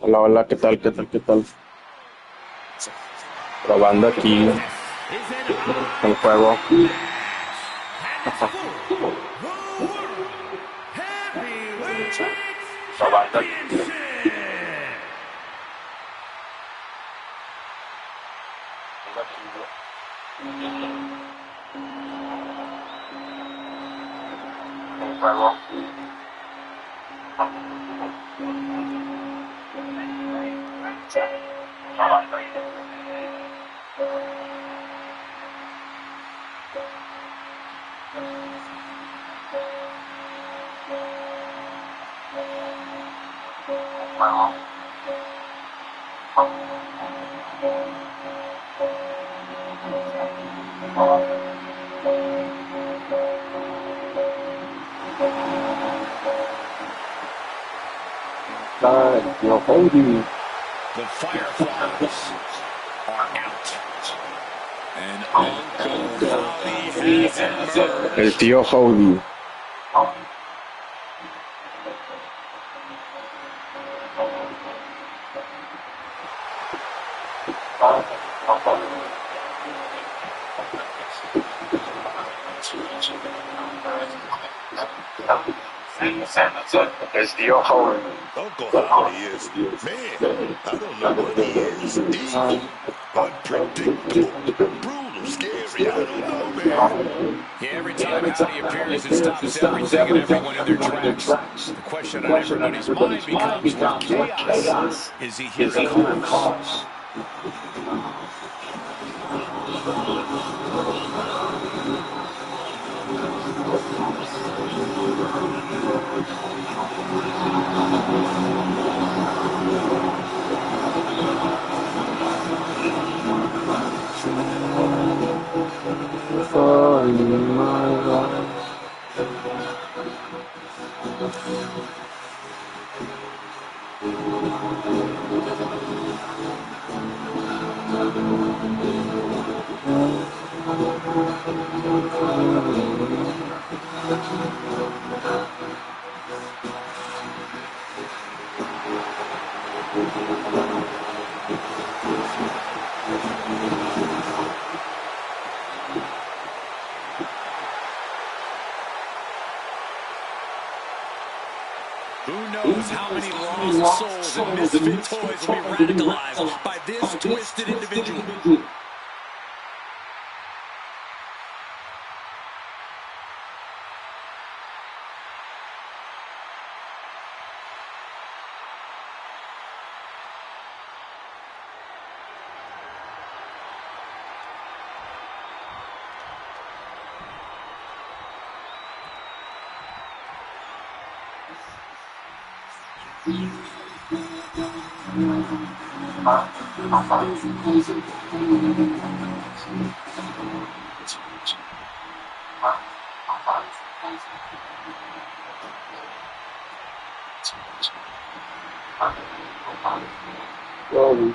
Hola, hola, ¿qué tal? ¿Qué tal? ¿Qué tal? Probando aquí el juego. Probando aquí. El juego. The Fireflies are out. And Uncle Howdy has emerged. El tío Howdy. El tío Howdy. Uncle Howdy is, man, I don't know what he is. Evil, unpredictable, brutal, scary. I don't know, man. Yeah, every time Howdy appears, it stops everything and everyone in their tracks. The question on everybody's mind becomes, what chaos is he here to cause? Who knows how many lost souls and misfit toys will be radicalized by this twisted individual.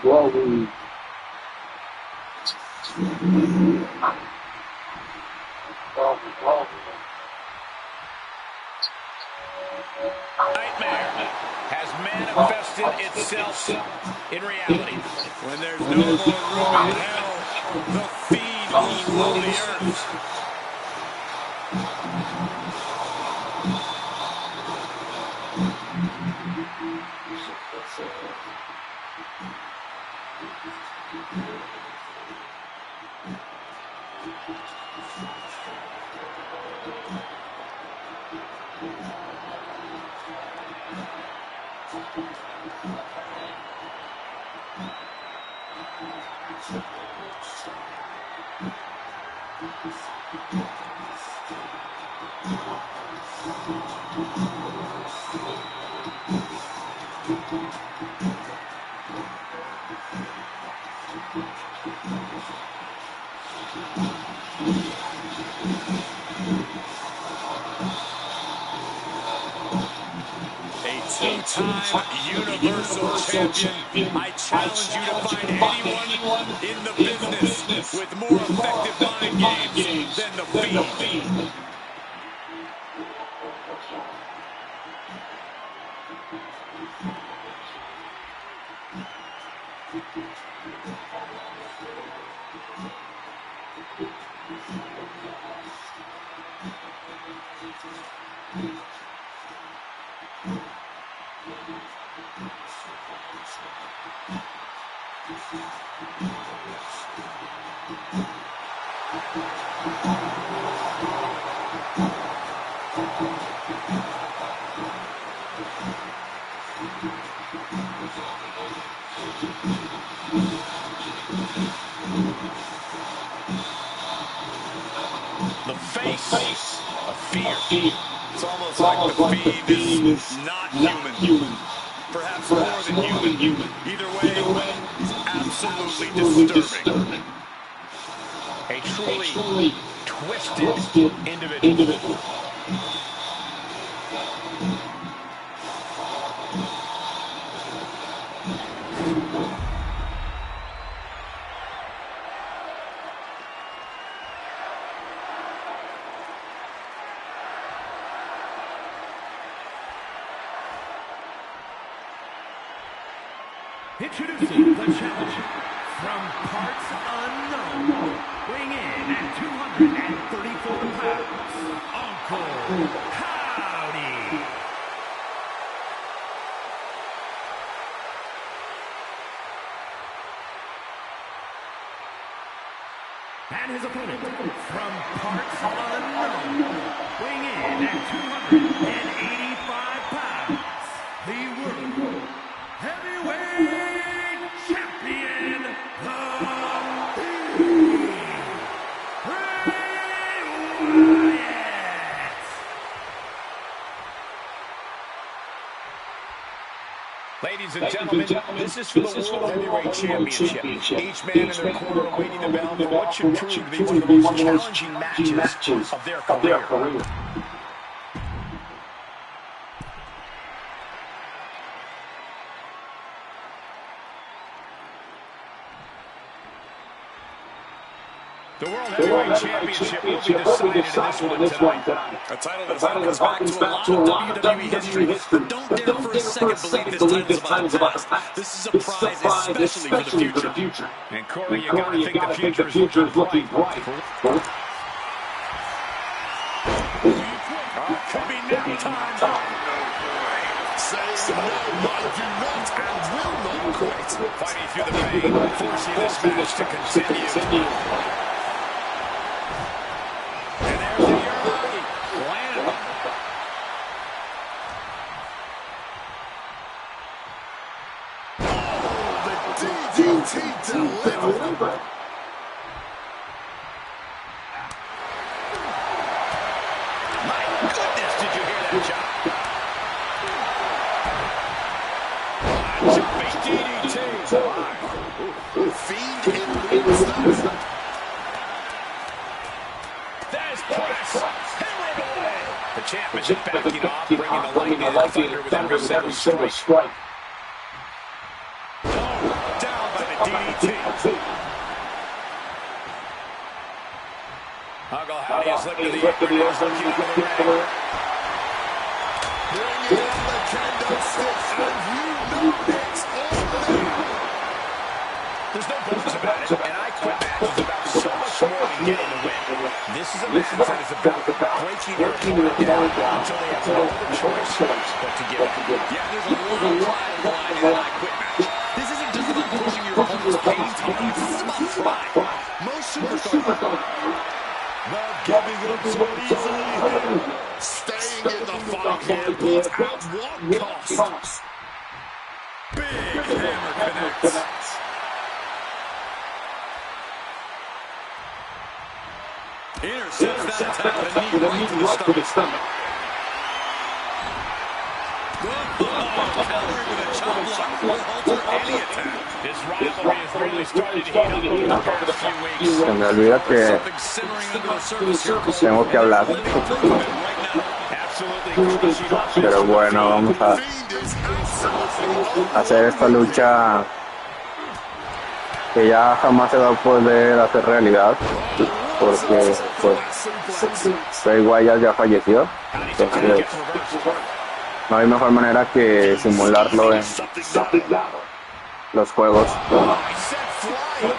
Glory. Nightmare has manifested itself in reality. When there's no more room in hell, the fiend will rule the earth. Two-time Universal Champion, I challenge you to find anyone in the business with more effective mind games than the Fiend. The face of fear. It's almost like the Fiend is not human. Perhaps more than human. Either way, it's absolutely disturbing. A truly twisted individual. Introducing the challenger from parts unknown, weighing in at 234 pounds, Uncle Howdy. And his opponent from parts unknown, weighing in at 285 pounds, the world heavyweight champion, the Fiend, Bray Wyatt. Ladies and gentlemen, this is for the World Heavyweight Championship. Each man in their corner awaiting the bell for what should prove to be one of the most challenging matches of their career. The World Heavyweight Championship will be decided in this one tonight. A title that harkens back to a lot of WWE history, but don't dare for a second believe this title's about the past. This is a prize especially for the future. And Corey, you gotta think the future is looking bright. Could be now time. Say no, I do not and will not quit. Fighting through the pain, forcing this match to continue. And there's the early landed. Oh, the DDT delivered. My goodness, did you hear that, John? Jumping DDT. Feed him with stuff. There's press. Hammer away. The champ is backing off, bringing the light in with every single strike. Down by the DDT. Uncle Howdy is looking to the apron. He's looking out of the ring. Bringing on the kendo stick, and you know it's over. There's no bones about it, and I quit match is about so much more than getting the win. This is a match that is about breaking your opponent down until they have no other choice but to give up. Yeah, there's a lot of pride on the line in an I quit match. This isn't just about pushing your opponent's pain tolerance. This is about pride. Most superstars Not giving up so easily. Staying in the fight here, but at what cost? big hammer connects. Intercepts that attack with a knee right to the stomach. Countering with a chop block will alter any attack. This rivalry has really started to heat up over the past few weeks. Se me olvida que Something simmering under the surface here. tengo que hablar. Pero bueno, vamos a hacer esta lucha que ya jamás se va a poder hacer realidad, porque pues Bray Wyatt ya falleció, entonces no hay mejor manera que simularlo en los juegos.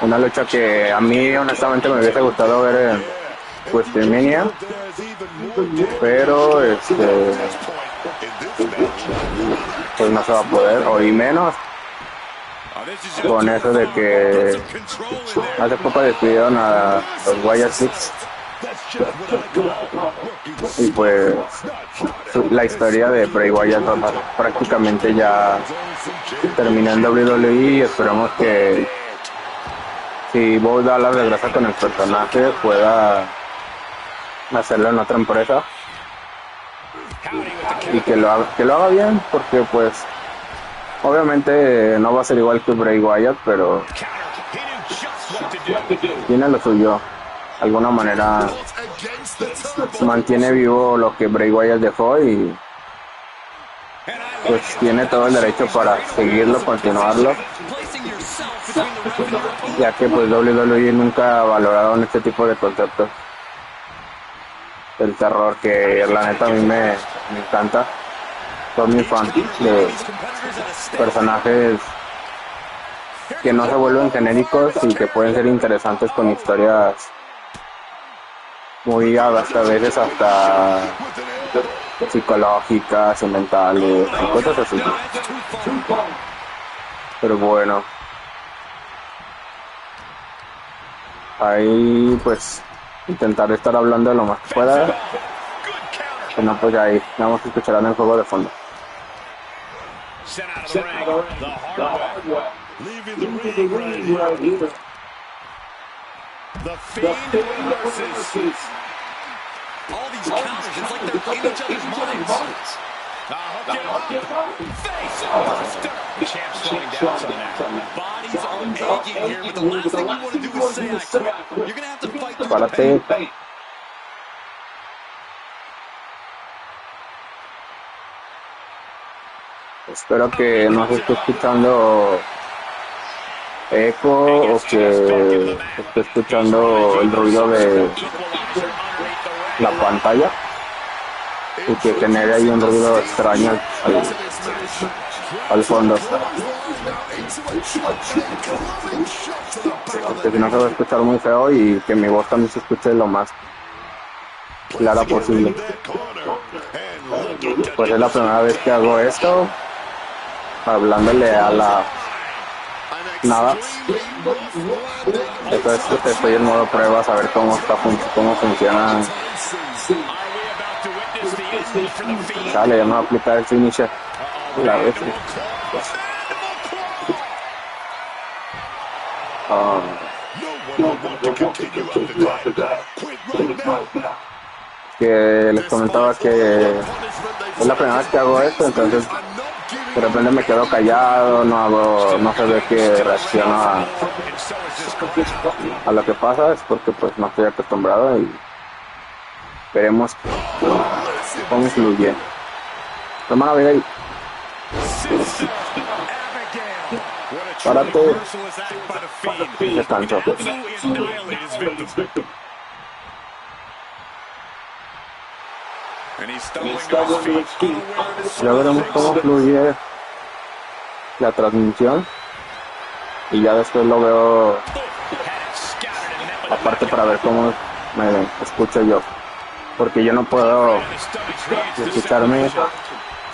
Una lucha que a mí honestamente me hubiese gustado ver en WrestleMania, pero pues no se va a poder, o y menos con eso de que hace poco despidieron a los Wyatt Six y pues la historia de Bray Wyatt prácticamente ya termina en WWE, y esperamos que si Bo Dallas regresa con el personaje pueda hacerlo en otra empresa y que lo haga bien, porque pues obviamente no va a ser igual que Bray Wyatt, pero tiene lo suyo. De alguna manera mantiene vivo lo que Bray Wyatt dejó y pues tiene todo el derecho para seguirlo, continuarlo, ya que pues WWE nunca ha valorado este tipo de conceptos. El terror, que la neta a mí me encanta. Soy muy fan de personajes que no se vuelven genéricos y que pueden ser interesantes con historias muy hasta a veces hasta psicológicas y mentales y cosas así. Pero bueno, ahí pues intentaré estar hablando de lo más que pueda. Si no, pues ahí vamos a escuchar en el juego de fondo. Leaving the ring right here. The Fiend versus all these counters. It's like they're in each other's minds. Hook him up. Face buster. The champ slowing down on that. Bodies are aching here, but the last thing you want to do is say I quit. You're going to have to fight through the pain. Espero que no se esté escuchando eco o que esté escuchando el ruido de la pantalla y que genere ahí un ruido extraño al fondo, porque si no se va a escuchar muy feo, y que mi voz también se escuche lo más clara posible. Pues es la primera vez que hago esto, hablándole a la nada. Entonces estoy en modo prueba a saber cómo funciona. Dale, ya me voy a aplicar el finisher la vez. Que les comentaba que es la primera vez que hago esto, entonces de repente me quedo callado, no se ve que reacciono a lo que pasa, es porque pues no estoy acostumbrado y veremos cómo fluye. Toma la vida ahí. Párate. Descanso. Ya veremos cómo fluye la transmisión y ya después lo veo aparte para ver cómo me escucho yo, porque yo no puedo escucharme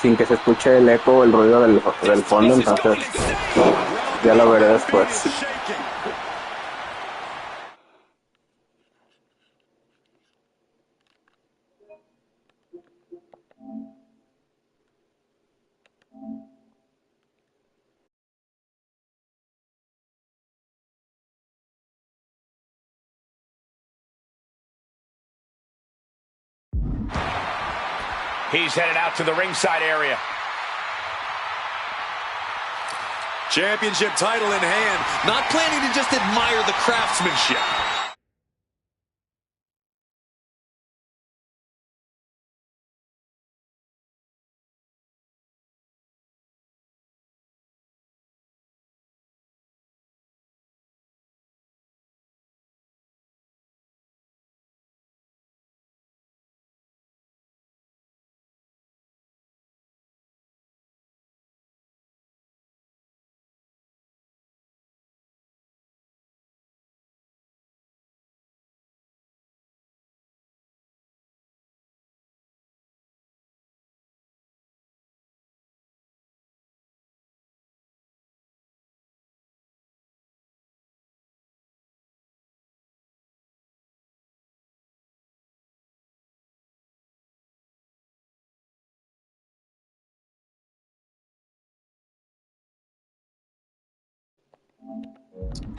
sin que se escuche el eco o el ruido del fondo, entonces ya lo veré después. He's headed out to the ringside area. Championship title in hand. Not planning to just admire the craftsmanship.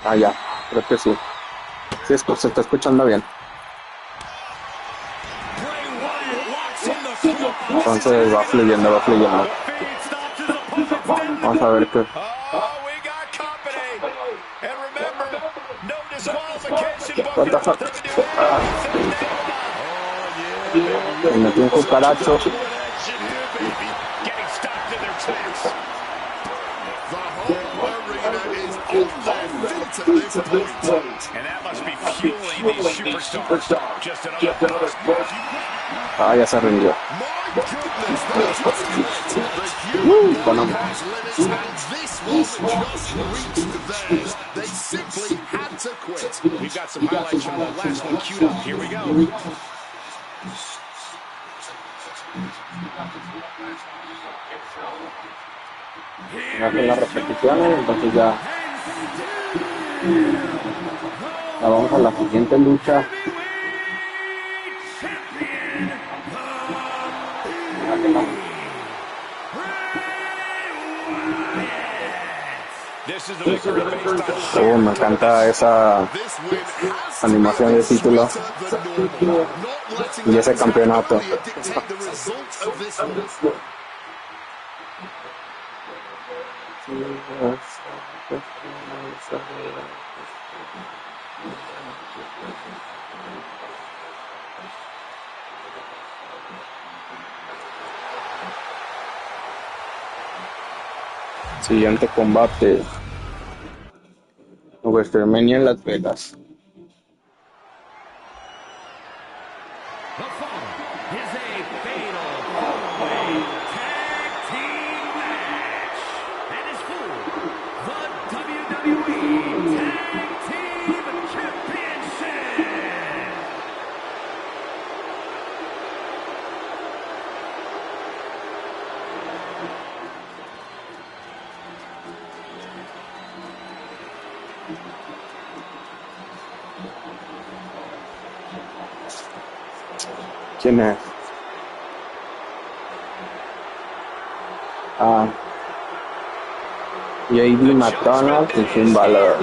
Ah, ya, creo que sí. Sí, se está escuchando bien. Entonces va fluyendo, va fluyendo. Vamos a ver qué. What the fuck? Me metí un cucaracho. And that must be fueling these superstars. Just another Ah, ya se rindió. Bueno. We've got some highlights from the last one queued up. Here we go. Hacen las repeticiones, entonces ya vamos a la siguiente lucha. Me encanta esa animación de título y ese campeonato. Siguiente combate: WrestleMania en Las Vegas. ¿Quién es? JD McDonald y Finn Balor.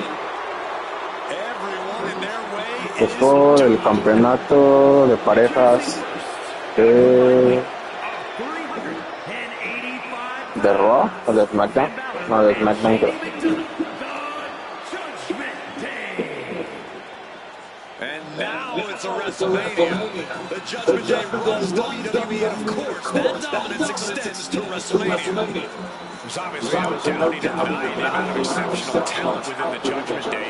Es por el campeonato de parejas de ¿De Raw o de SmackDown? No, de SmackDown creo. And now it's a WrestleMania. The Judgment Day runs WWE, and of course, that dominance extends to WrestleMania. There's obviously no doubting and denying the amount of exceptional talent within the Judgment Day,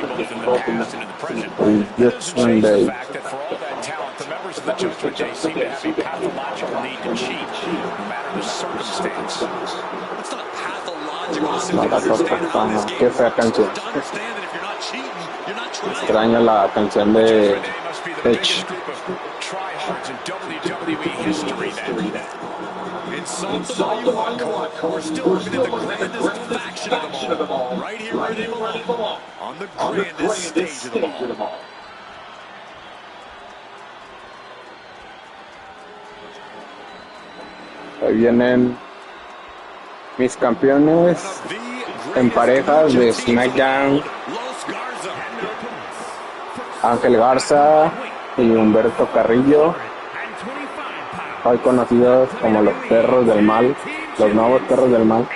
both in the past and in the present. It doesn't change the fact that for all that talent, the members of the Judgment Day seem to have a pathological need to cheat, no matter the circumstance. It's not pathological to simply No, understand how this game qué fea canción. works. To understand that if you're not cheating, you're not trying. Extraño la canción de Must be the Edge. biggest group of tryhards in WWE history then. Insult them all you want, we're still looking at the grandest faction of them all. Right here where they belong. On the grandest stage of them all. Ahí vienen mis campeones en parejas de SmackDown, Ángel Garza y Humberto Carrillo, hoy conocidos como los perros del mal, los nuevos perros del mal.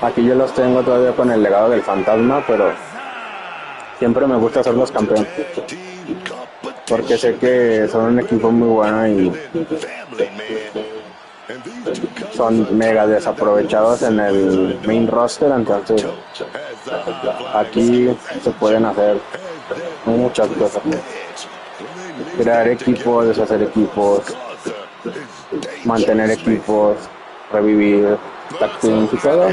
Aquí yo los tengo todavía con el legado del fantasma, pero siempre me gusta ser los campeones, porque sé que son un equipo muy bueno y son mega desaprovechados en el main roster, entonces aquí se pueden hacer muchas cosas, crear equipos, deshacer equipos, mantener equipos, revivir tag teams y todo.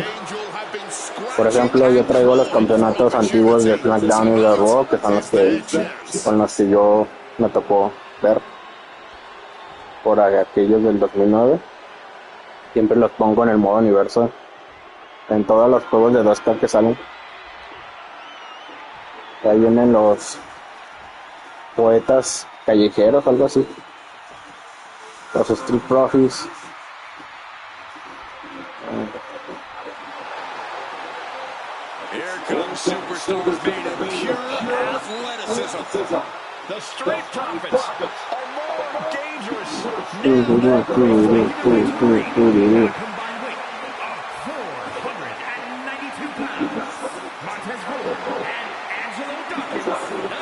Por ejemplo, yo traigo los campeonatos antiguos de SmackDown y de Raw, que son con los que yo me tocó ver por aquellos del 2009. Siempre los pongo en el modo Universo, en todos los juegos de 2K que salen. Y ahí vienen los poetas callejeros, algo así, los Street Profits. Here comes superstars made of pure athleticism. The Street Profits are more dangerous. Combined weight of 492 pounds. Montez Ford and Angelo Dawkins. The Street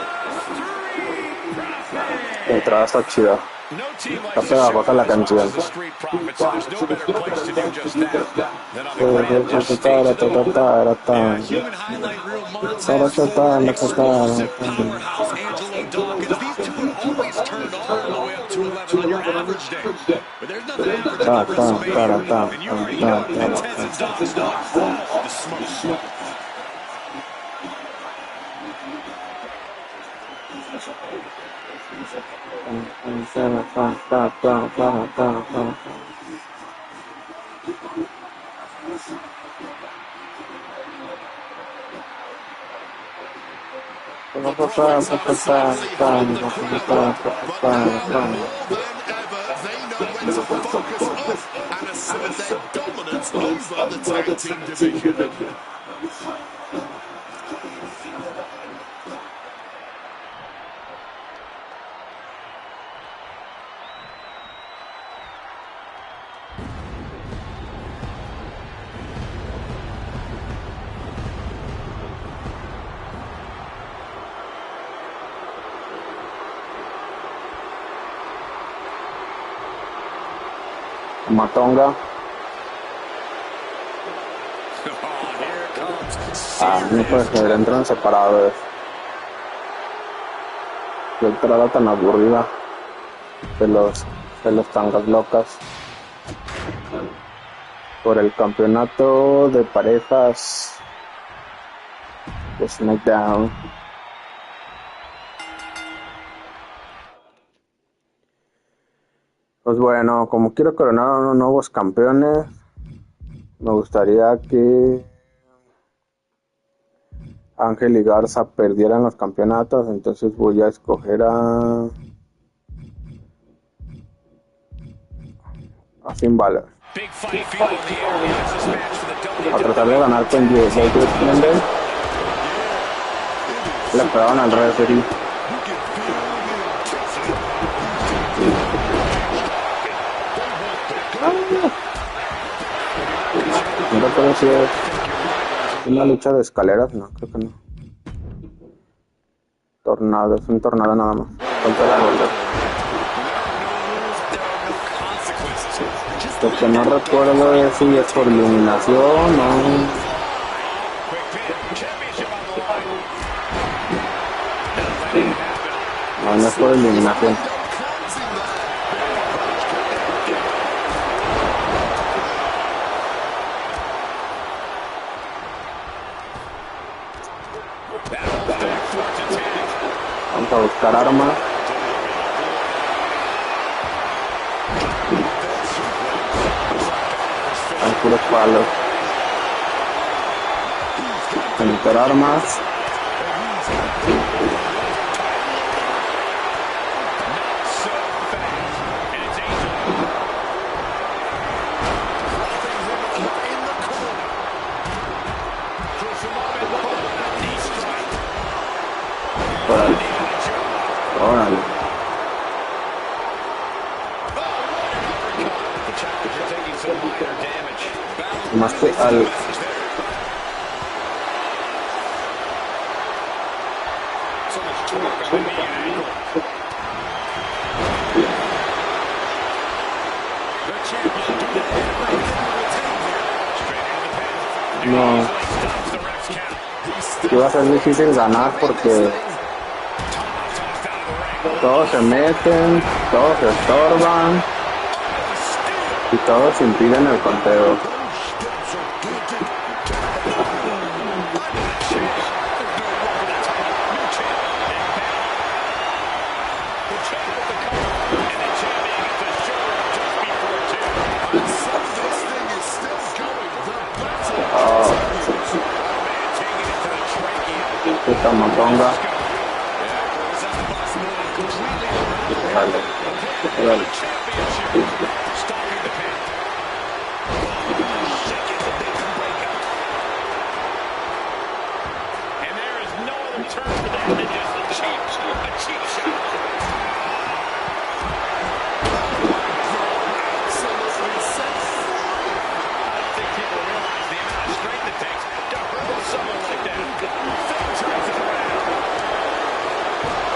Profits. La entrada está chida, No team está likes to pegajosa show la as well canción. as the Street Profits, so there's no better place to do just that than on the grandest stage of them all. Yeah, human highlight reel Montez Ford, explosive powerhouse Angelo Dawkins. These two are always turned all the way up to 11 on your average day. But there's nothing average about WrestleMania, and you already know Montez and Dawkins know the smoke. And assert their dominance over the tag team division. Matonga. No puede ser, entran separados. Qué entrada tan aburrida de los tangas locas. Por el campeonato de parejas de SmackDown. Pues bueno, como quiero coronar a unos nuevos campeones, me gustaría que Ángel y Garza perdieran los campeonatos, entonces voy a escoger a Finn Balor. A tratar de ganar con USA. Le pegaron al referee. No recuerdo si es una lucha de escaleras, no, creo que no. Tornado, es un tornado nada más. Contra la bola. Lo que no recuerdo es si es por eliminación o... No, no es por eliminación. Vamos a buscar armas. Hay puros palos. Meter armas. Órale. Más que al... No. Que va a ser difícil ganar porque todos se meten, todos se estorban y todos impiden el conteo. Esta motonga. Dale, dale.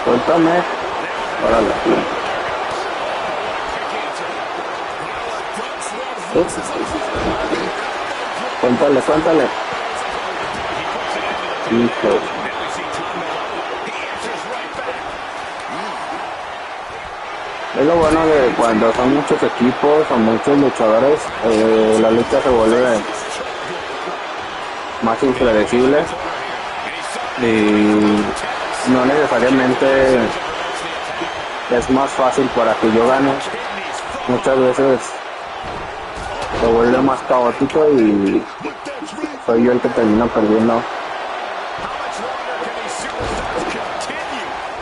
Suéltame. Órale. Cuéntale, cuéntale. Hijo. Es lo bueno de cuando son muchos equipos o muchos luchadores, la lucha se vuelve más impredecible y no necesariamente es más fácil para que yo gane. Muchas veces se vuelve más caótico y soy yo el que termina perdiendo.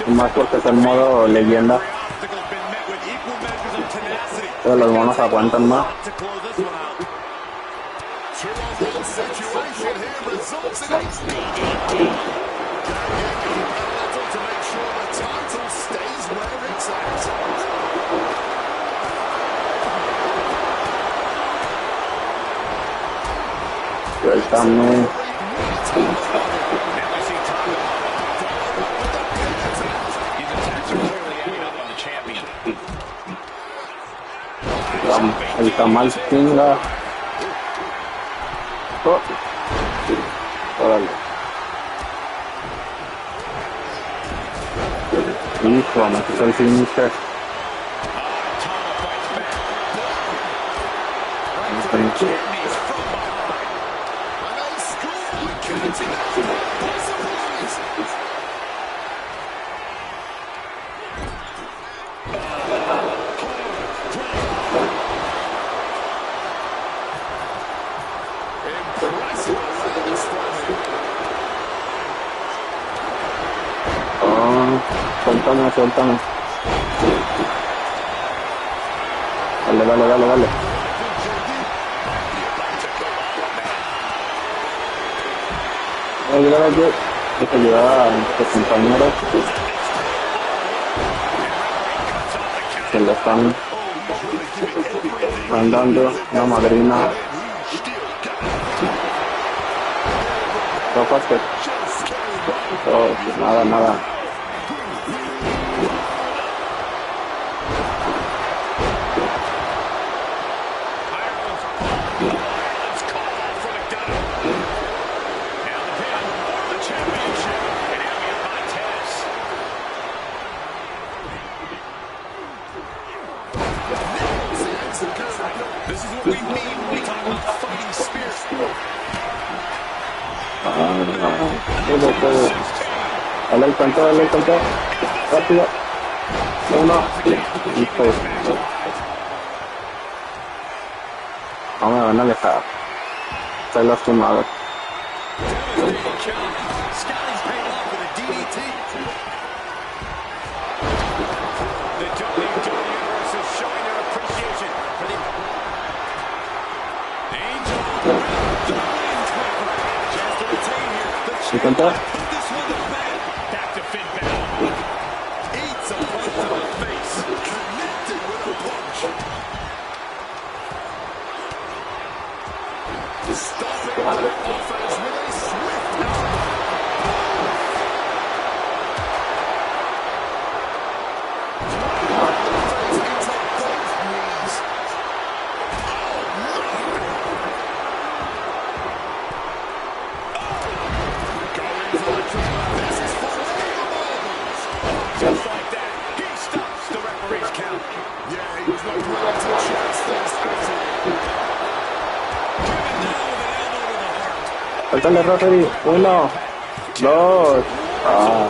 Y más porque es el modo leyenda. Pero los monos aguantan más. Suéltame. El tamal tinga. Oh. Órale. Hijo, me quitó el finisher. Suéltame, suéltame. Dale, dale, dale, dale. Voy a ayudar aquí. Hay que ayudar a nuestros compañeros que le están mandando una madrina. No pasa. Oh, nada, nada. This is what we mean when we talk about fighting spirit. Dale el canto, rápido. Uno. Listo. No me van a alejar. Estoy lastimado. ¿Se cuenta? Faltale, referee. 1, 2. Ah.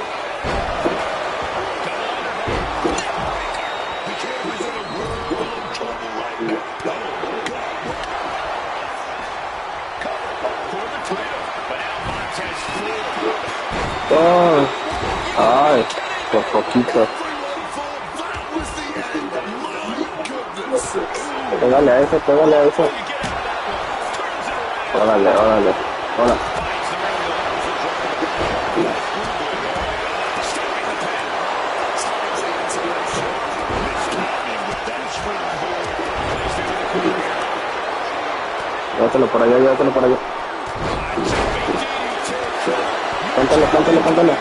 Oh. Ay, por poquito. Pégale a eso, pégale a eso. Órale, órale. Hola. Llévatelo por allá, llévatelo por allá. Cántale, cántale, cántale.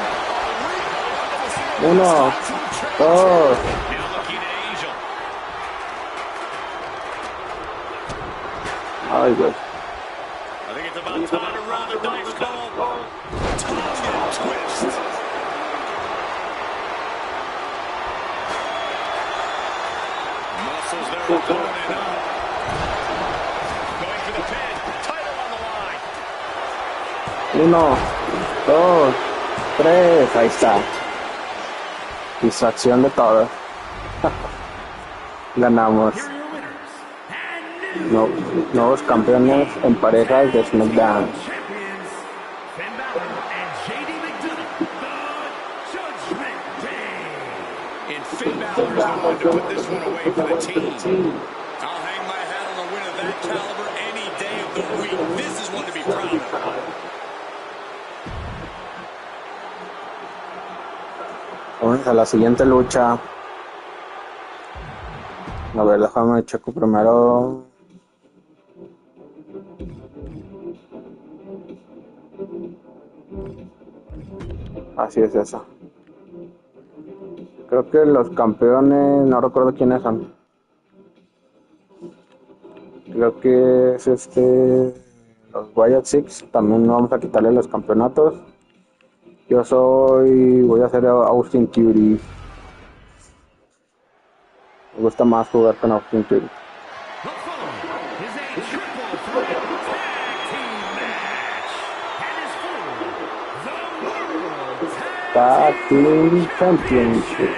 1, 2. Ay, güey. Uno, 2, 3, ahí está. Distracción de todo. Ganamos. Nuevos campeones en parejas de SmackDown. Finn Balor is the one to put this one away for the team. I'll hang my hat on a win of that caliber any day of the week. This is one to be proud of. Vamos a la siguiente lucha. A ver, déjame checo primero. Así es esa. Creo que los campeones, no recuerdo quiénes son. Creo que es los Wyatt Six. También vamos a quitarle los campeonatos. Voy a hacer Austin Theory. Me gusta más jugar con Austin Theory. Tag Team Championship.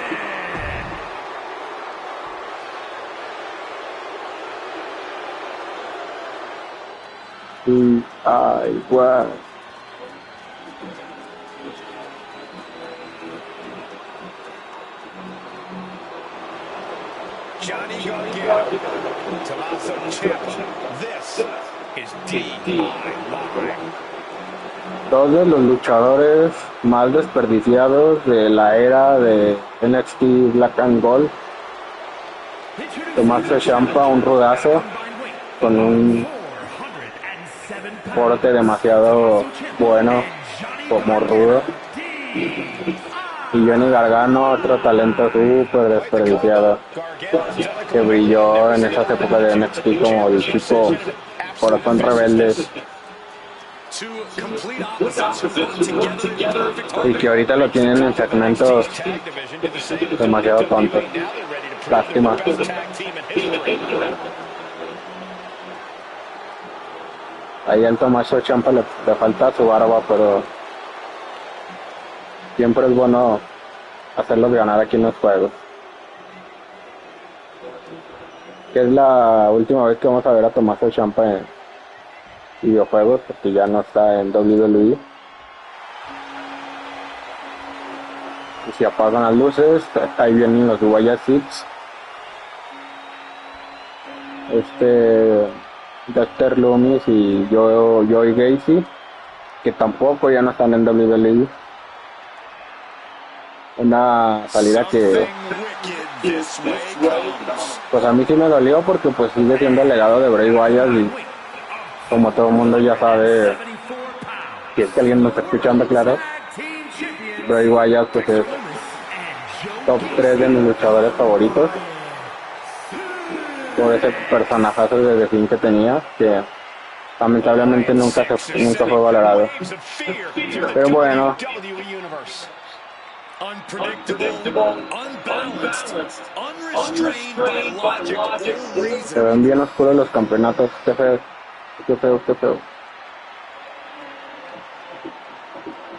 Igual. Johnny Gargano, Tommaso Ciampa. This is DIY. Dos de los luchadores más desperdiciados de la era de NXT Black and Gold. Tommaso Ciampa, un rudazo con un porte demasiado bueno, como rudo. Y Johnny Gargano, otro talento súper desperdiciado, que brilló en esas épocas de NXT como el chico corazón rebelde. Y que ahorita lo tienen en segmentos demasiado tontos. Lástima. Ahí al Tommaso Ciampa le falta su barba, pero siempre es bueno hacerlos ganar aquí en los juegos. Que es la última vez que vamos a ver a Tommaso Ciampa en videojuegos, porque ya no está en WWE. Y si apagan las luces, ahí vienen los Wyatt Six. Dexter Lumis y Joey Gacy, que tampoco ya no están en WWE. Una salida que pues a mí sí me dolió, porque pues sigue siendo el legado de Bray Wyatt, y como todo el mundo ya sabe, si es que alguien me está escuchando, claro, Bray Wyatt pues es top 3 de mis luchadores favoritos, por ese personajazo de fin que tenía, que lamentablemente nunca fue valorado. Pero bueno, se ven bien oscuros los campeonatos. Qué feo, qué feo, qué feo.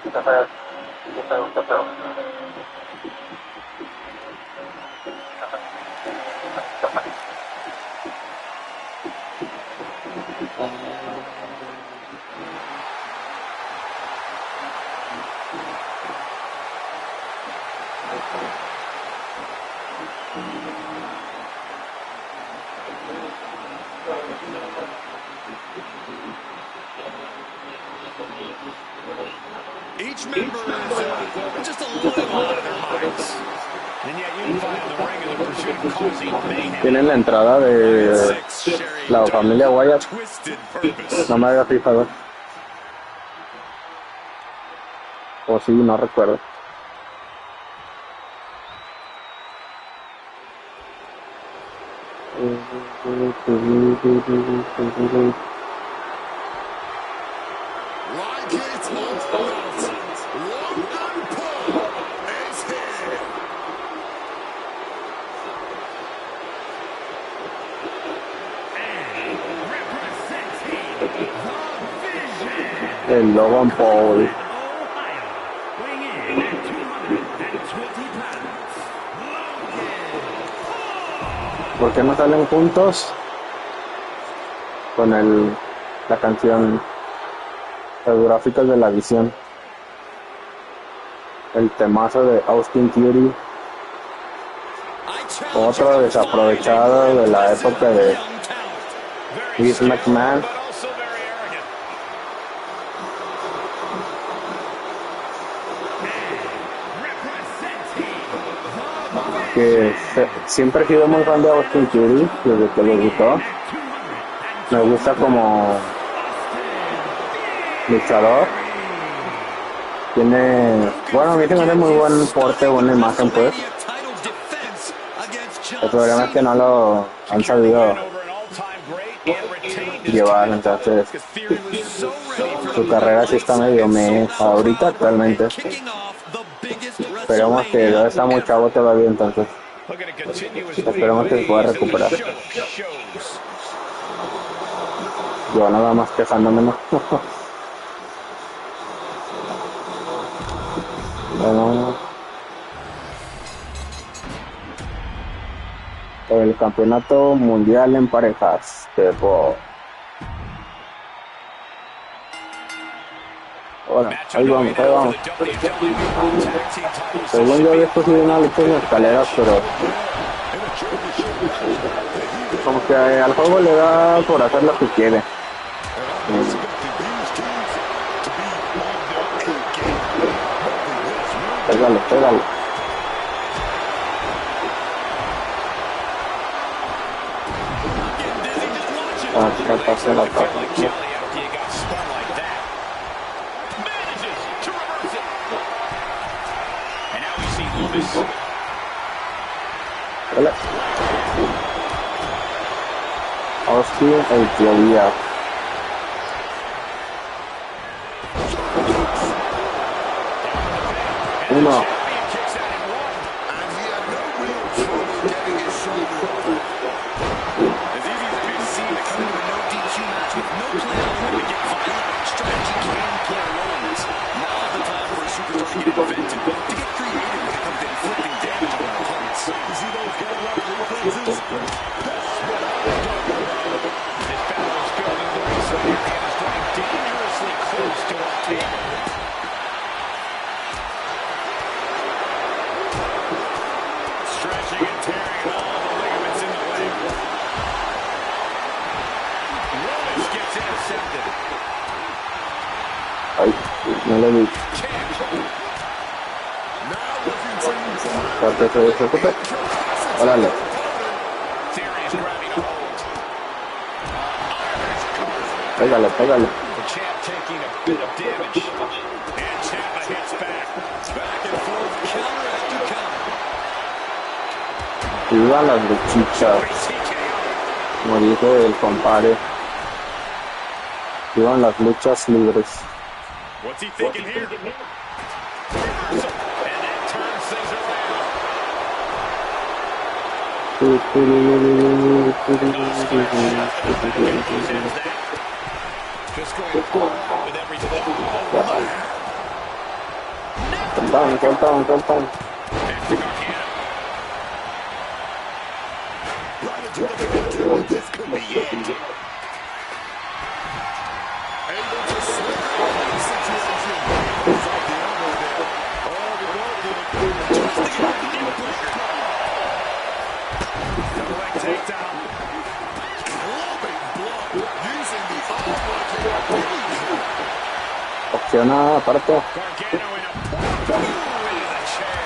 Qué feo, qué feo, qué feo. Each member is just a little out of their minds. And yet unified in the ring in the pursuit of causing mayhem. Tienen la entrada de la familia Wyatt. No me había fijado. O sí, no recuerdo. El Logan Paul. ¿Por qué no salen juntos con la canción, los gráficos de la visión? El temazo de Austin Theory. Otro desaprovechado de la época de Vince McMahon. Que siempre he sido muy fan de Austin Theory desde que lo gustó. Me gusta como luchador. Tiene, bueno, a mí se me hace muy buen porte, buena imagen, pues. El problema es que no lo han sabido llevar, entonces su carrera sí está medio ahorita actualmente. Esperemos que no está muy chavo todavía, entonces esperemos que se pueda recuperar. Yo nada más quejándome, ¿no? Bueno, el campeonato mundial en parejas, pero bueno, ahí vamos, ahí vamos. Según yo había escogido una lucha en escaleras, pero como que al juego le da por hacer lo que quiere. Pégale, pégale. enormous. Hola. Austin, el teoría. Uno. Stretching and tearing all the ligaments in the leg. Rollins gets intercepted. Ay, no le vi. Parte se desocupe. Órale. Theory is grabbing a hold. Pégale, pégale. The champ taking a bit of damage. And Ciampa hits back. Back and forth, counter after counter. Vivan las luchitas. Como dice el compadre. Vivan las luchas libres. What's he thinking here? And that turns things around. Just going forward with everything. Soltaron. This could be it. Able to swing the situation. He's off the elbow there. Oh, the rope. Just the neckbreaker. Double leg takedown. Clubbing blow. Using the arm like Opciona, aparte. Gargano in a into the chair.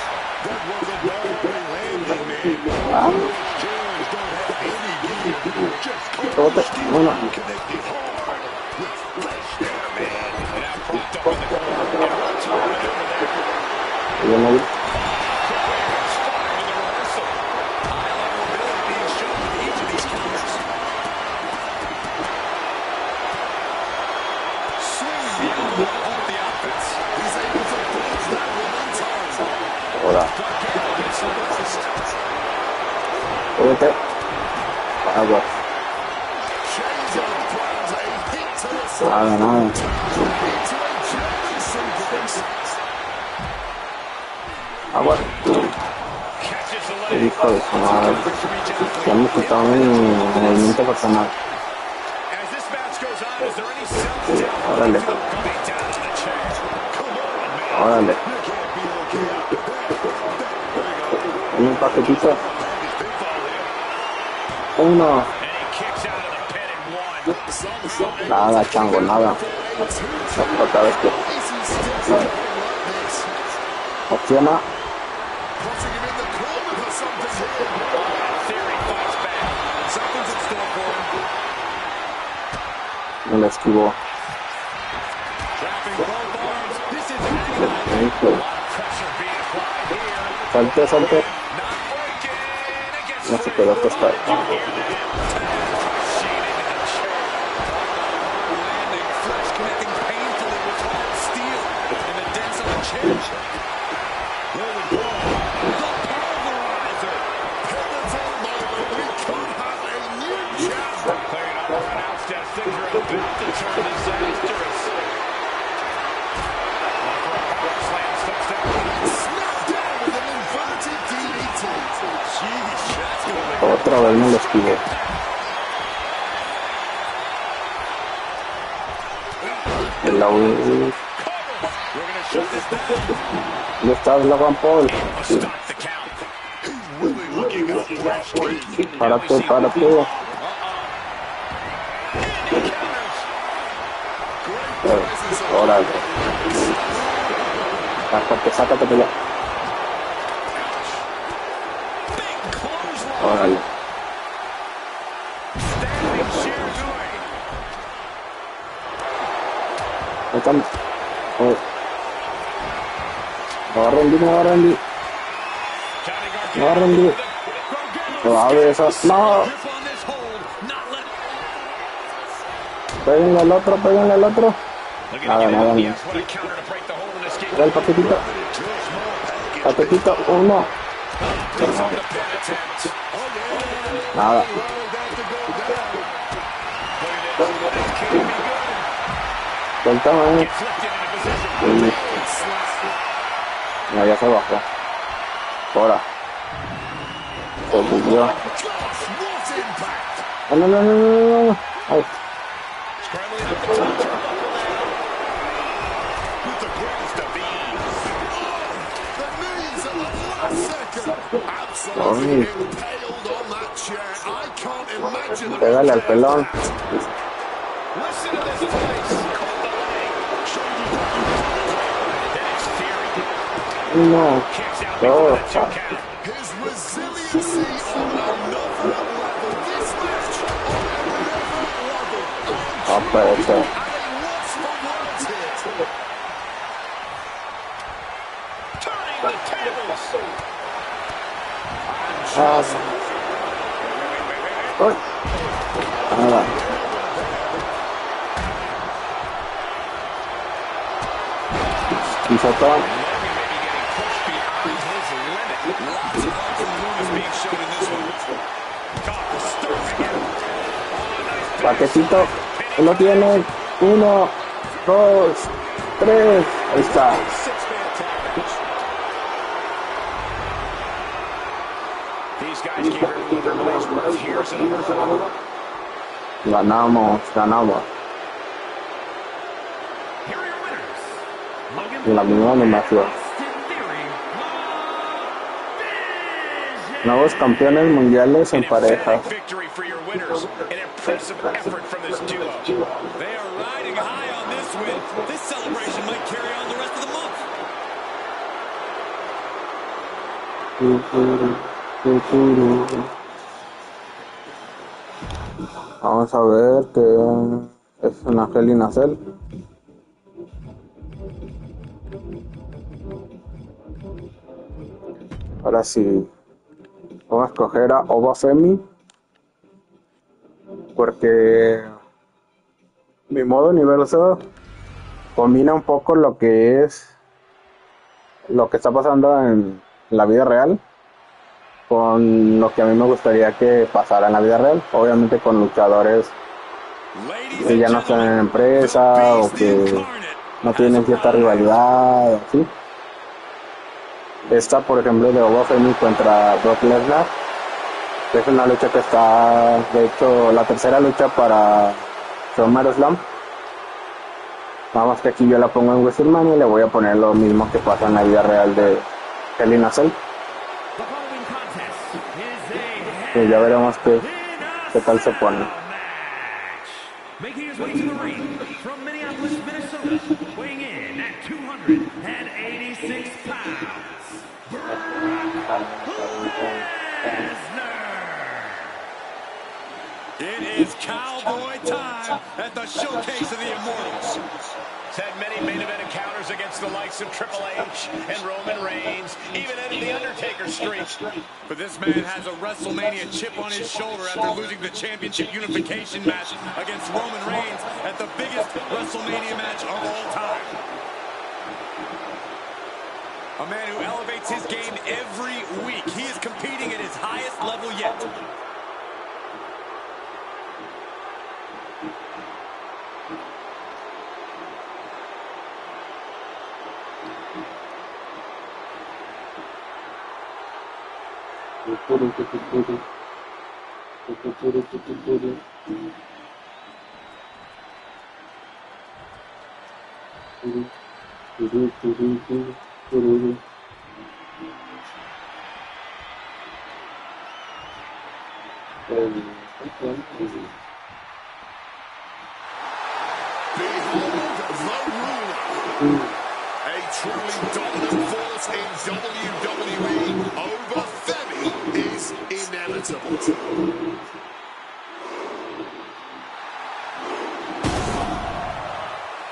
that was a ball landing, man. Jones don't have any gear. Just Tote, uno. connected hard with flesh there, man. And now propped up in the corner. And one tournament over there. Y uno. Spotted with a reversal. High level ability being shown with each of these counters. Swinging the elbow off the offense. He's able to dodge that one in time. Ahora. Gargano gets reversed. Óyete. Agua. Chains on plans a hit to the side. Nada. Into a German suplex. Agua. Catches the leg. Hijo de su madre. Ya me quitaron mi movimiento personal. As this match goes on, is there any self-doubt? Órale. Coming down on the chair. Come on, man. Órale. Un paquetito. Uno. And he kicks out of the pin in one. Nada, chango, nada. Otra vez que. Opciona. Putting him in the corner for something here. Theory fights back. Something's in store for him. Me la esquivó. Dropping both arms. This is agonizing. Hijo. Pressure being applied here. Salte, salte. Not working. It gets No se quedó acostado. Landing flesh connecting painfully with hard steel in the dents of the chair. Rolling forward. The pulverizer. Pivotal moment. We could have a new chapter. Playing unannounced as things are about to turn disastrous. For a power slam steps down. Snapped down with an inverted DDT. Jeez, that's gonna make Otra vez me la esquivó. El la We're going to shut this down. ¿Dónde estás, Logan Paul? Start the count. really looking up fresh teeth. Párate, párate. Órale. Sácate de allá. Órale. Standing sheer joy. Ahí estamos. Me va a rendir. No va a rendir. Suave esa. No. Péguenle al otro, péguenle al otro. Nada, nada, no. Mira el paquetito. Paquetito, uno. Nada. Suéltame. No, ya se bajó. Ahora. Se bugueó. No, no, no, no, no, no. Ay. Ay. Pégale al pelón. No. No. No puede ser. Ay. Nada. Pisotón. Paquetito, lo tiene. 1, 2, 3. Ahí está. Ganamos, ganamos. La misma animación. Nuevos campeones mundiales en pareja. Vamos a ver que es una Hell in a Cell. Ahora sí, vamos a escoger a Ova Femi porque mi modo universo combina un poco lo que está pasando en la vida real con lo que a mí me gustaría que pasara en la vida real, obviamente con luchadores que ya no están en la empresa o que no tienen cierta rivalidad, así. Esta, por ejemplo, de Ova Femi contra Brock Lesnar, es una lucha que está, de hecho, la tercera lucha para SummerSlam. Nada más que aquí yo la pongo en WrestleMania y le voy a poner lo mismo que pasa en la vida real de Hell in a Cell. Y ya veremos qué tal se pone. Making his way to the ring from Minneapolis, Minnesota, weighing in at 286 pounds, Brock Lesnar. It is cowboy time at the Showcase of the Immortals. He's had many main event encounters against the likes of Triple H and Roman Reigns, even ended the Undertaker streak. But this man has a WrestleMania chip on his shoulder after losing the championship unification match against Roman Reigns at the biggest WrestleMania match of all time. A man who elevates his game every week. He is competing at his highest level yet. A truly dominant force in WWE, Ova Femi is inevitable.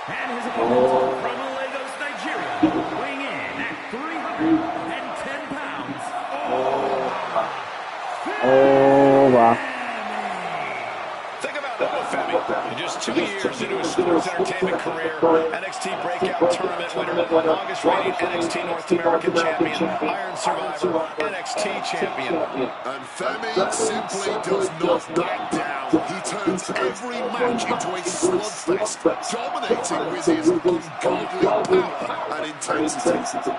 And his opponent from Lagos, Nigeria, weighing in at 310 pounds. 2 years into his sports entertainment career, NXT Breakout Tournament winner, longest reigning NXT North American champion, Iron Survivor, NXT champion. And Femi simply does not back down. He turns every match into a slugfest, dominating with his ungodly power and intensity.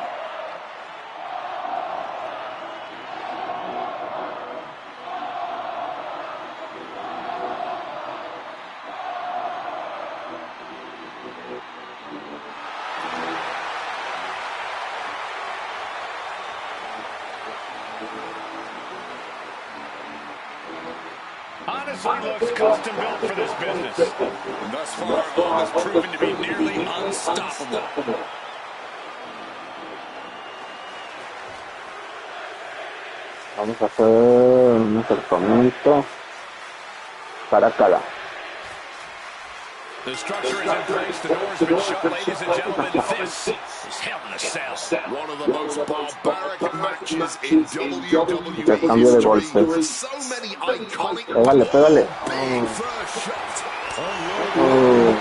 Honestly looks custom built for this business. And thus far, has proven to be nearly unstoppable. Vamos a hacer un acercamiento cara a cara. The structure is in place, the door's been shut, ladies and gentlemen. This is Hell in a Cell. One of the most barbaric matches in WWE Intercambio de history. golpes. So many iconic Pégale, pégale. big first shot. Oh.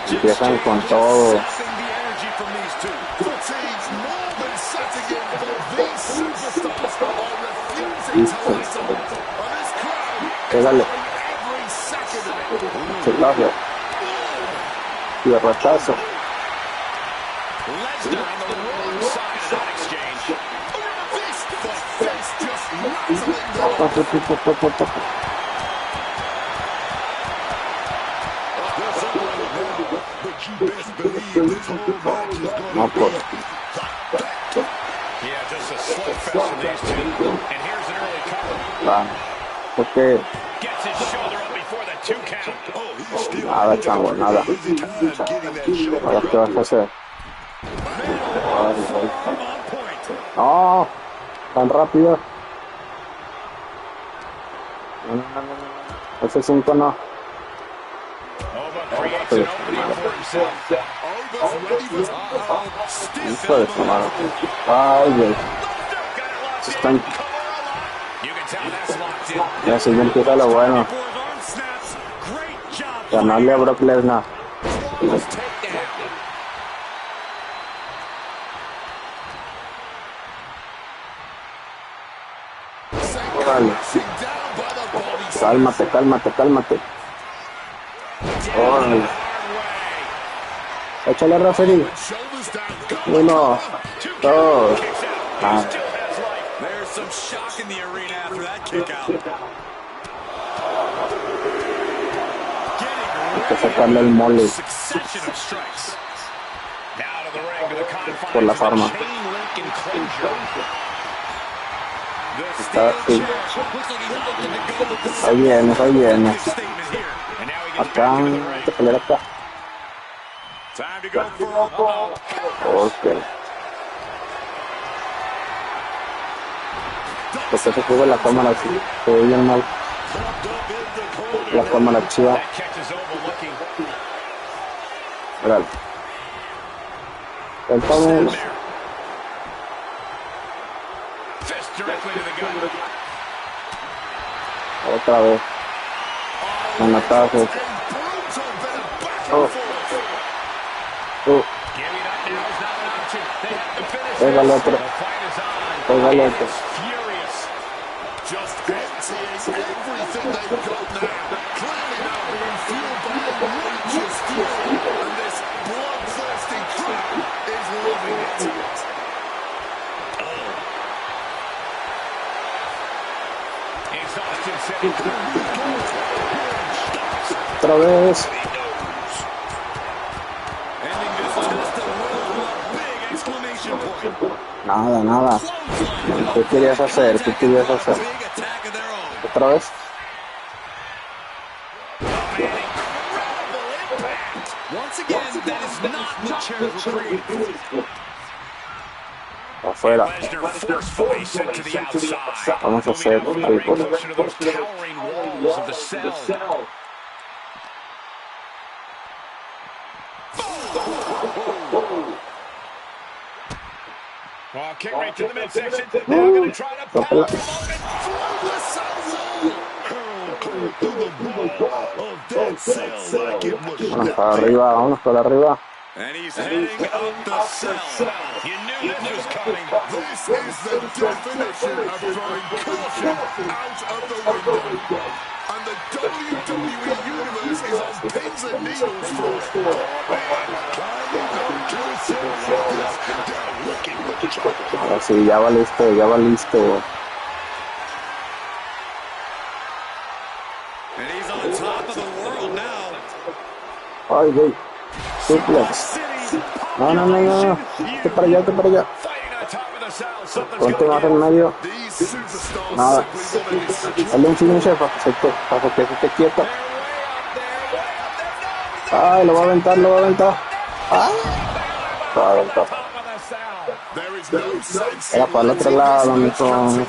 Empiezan con todo. Pégale. Chelazo. Y el rechazo. No, pues. Yeah, just a slugfest from these two. And here's an early cover. Porque Gets his shoulder up before the 2 count. nada, chango, nada. Ahora, ¿qué vas a hacer? No, tan rápido. Ese 5 no. Sí. Hijo de su madre. Ay, güey. Están... Ya si ya empieza lo bueno. Ganarle a Brock Lesnar. Órale. Cálmate, cálmate, cálmate. Órale. Échale, referee. 1, 2. Ah. There's some shock in the arena after that kick out. Hay que sacarle el mole por las armas. Está así. Ahí vienes, ahí vienes. Acá, hay que pelear acá. Ok. Pues ese juego la cámara así, se ve bien mal. La cámara chida. Míralo. Entonces. Otra vez. Manatazos. Pégale otro. Pégale otro. Otra vez. Nada, nada. ¿Qué querías hacer? ¿Qué querías hacer? ¿Otra vez? Afuera. Vamos a hacer algo. Well, kick right to the midsection. Now going to try to power him up and through the cell. Hurled clear through the ball of that cell like it was Vámonos para arriba, vámonos para arriba. And he's heading up the cell. You knew this was coming. This is the definition of throwing caution out of the window. And the WWE Universe is on pins and needles for it. Oh, man. Climbing up to a cell like this, they're looking for trouble. Ahora sí, ya va listo, ya va listo. And he's on top of the world now. Ay, güey. Suplex. No, no, no, no. Te para allá, te para allá. Ponte más en medio. Nada. Dale un finisher para que se esté quieto. Ay, lo va a aventar, lo va a aventar. Ay, lo va a aventar. Era para el otro lado, mijo.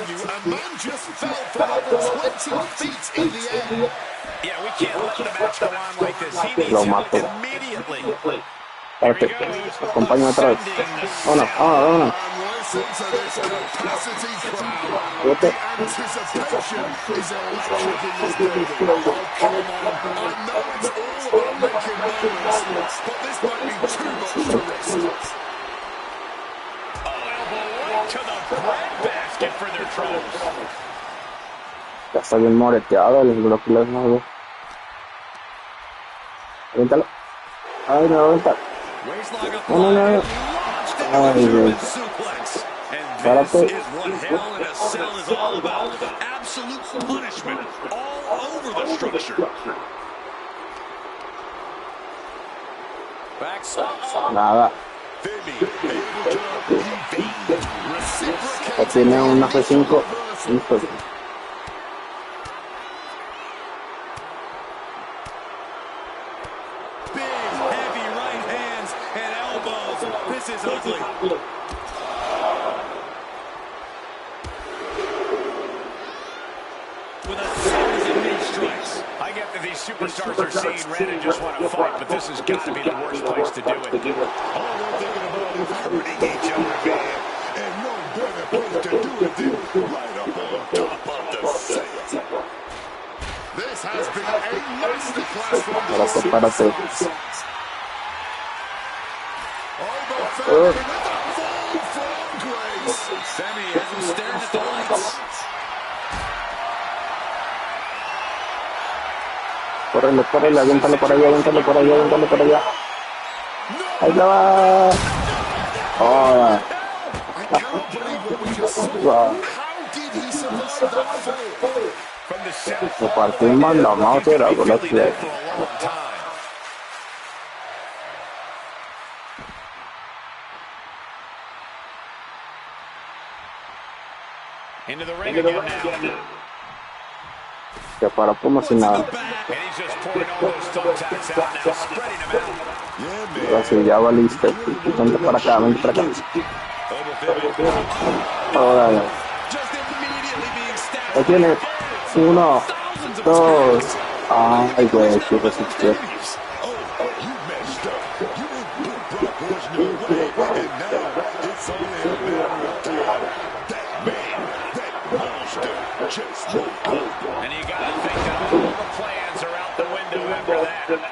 Lo mato. Espérate, acompáñame otra vez. Vámonos, vámonos, vámonos. Vete. Ya está bien moreteado el bloque, no, güey. Avéntalo. Ay, me va a aventar. No, no, no. Ay, güey. Párate. Nada. Ya tiene un F5. Listo. Superstars are seeing red and just want to fight, but this has got to be the worst place to do it. All they're thinking about is hurting each other, man. And no better place to do it than right up on top of the cell. This has been a masterclass from the Superstars. With a full front grace. Sammy has him staring at the lights. Córrele, córrele, aviéntalo por allá, aviéntalo por allá, aviéntalo por allá. Ahí la va. Oh. Me partí un mandamao, era por la play. Into the ring again now. Que para como si nada. Ahora sí, ya va listo. Vente para acá, vente para acá. Ahora ya. Ahí tiene. 1, 2. Ay, güey, sí resistió. And you gotta think that all the plans are out the window after that.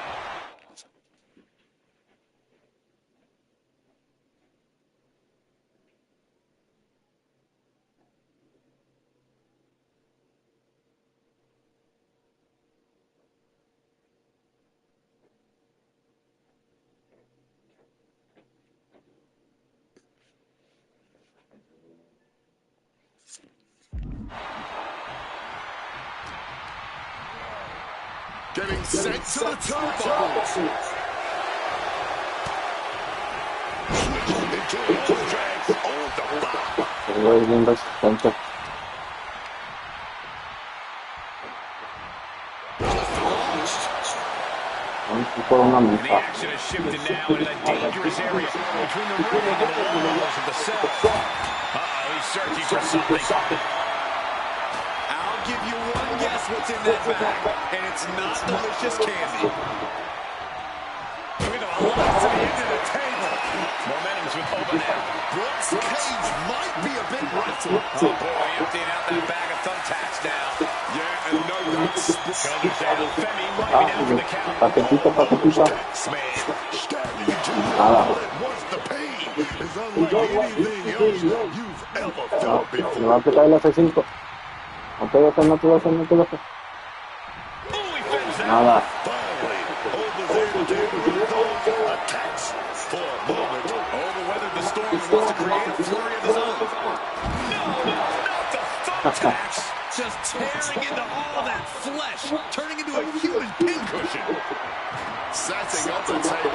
Getting sent to the turnbuckles. Into a drag on the bar. Voy bien resistente. Por una The mesa. action is shifted now into the dangerous area between the ring and the walls of the cell. Uh-oh, he's searching for something. I'll give you one guess what's in that bag, and it's not delicious candy. Look at the lights at the end of the table. Momentum's with Oba now. Brock's cage might be a bit rattled. Oh, boy, emptying out that bag of thumbtacks now. Yeah, and no doubt. Shoulders down. Femi might be down for the count. Paquetito. Smash. Stabbing into your Nada. wallet. What's the pain? It's unlike anything else you've ever felt Me before. va a aplicar el F5. No te dejes. Oh, he fins that. Nada. Finally, Oba's able to evade those attacks for a moment. Oba weathered the storm and wants to create a flurry of his own. No, not the thumbtacks. Just tearing into all that flesh, turning into a human pincushion. Setting up the table.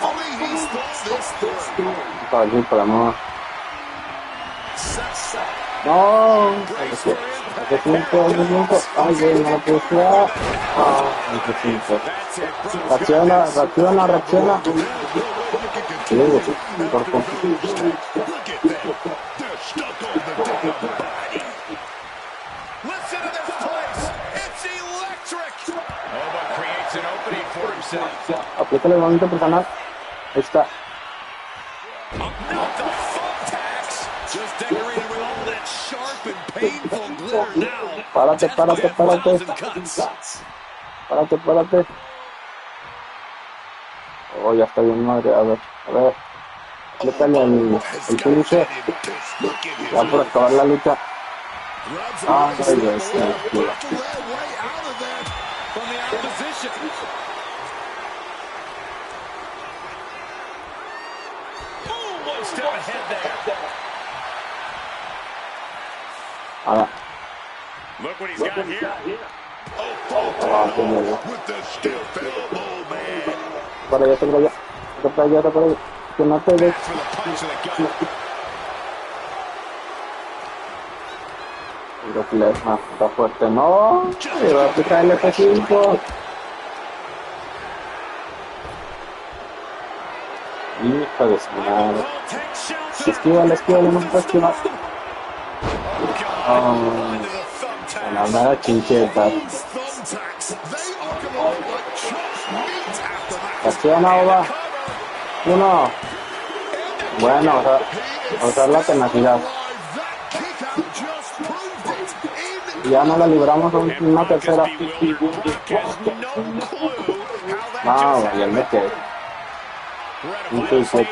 Hopefully he's thought this through. Para allí, para no. No. F5. Ay, bien, no lo puedo jugar. F5. Reacciona. Sí, por poco. Look at them. They're stuck on the damn body. Listen to this place. It's electric. Oba creates an opening for himself. Aplícale el movimiento personal. Ahí está. Not the thumbtacks. Just decorated with all that sharp and painful glitter now. Párate. Oh, ya está bien madre. A ver. Aplícale el finisher. Ya por acabar la lucha. Ah, ya está. From the opposition. Boom, one step ahead there. Ahora. Look what he's got here. Ah, qué miedo. With the stiff elbow, man. Para allá. Que no te des. For the punch of the gut. Está fuerte, no. Le va a aplicar el F5. Hija de su madre. Esquívale, no se puede esquivar. La nada chincheta. Acciona, Oba. Uno. Bueno, usar la tenacidad. Ya no la libramos a una tercera. No, valiendo que. No, puede ser.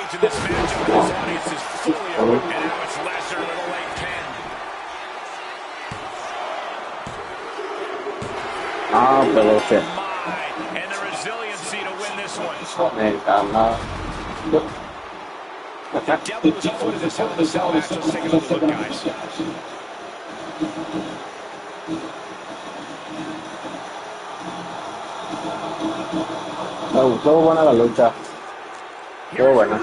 Me encanta. The devil was afoot in this Hell in a Cell match. Let's take another look, guys. Estuvo buena la lucha. Estuvo buena.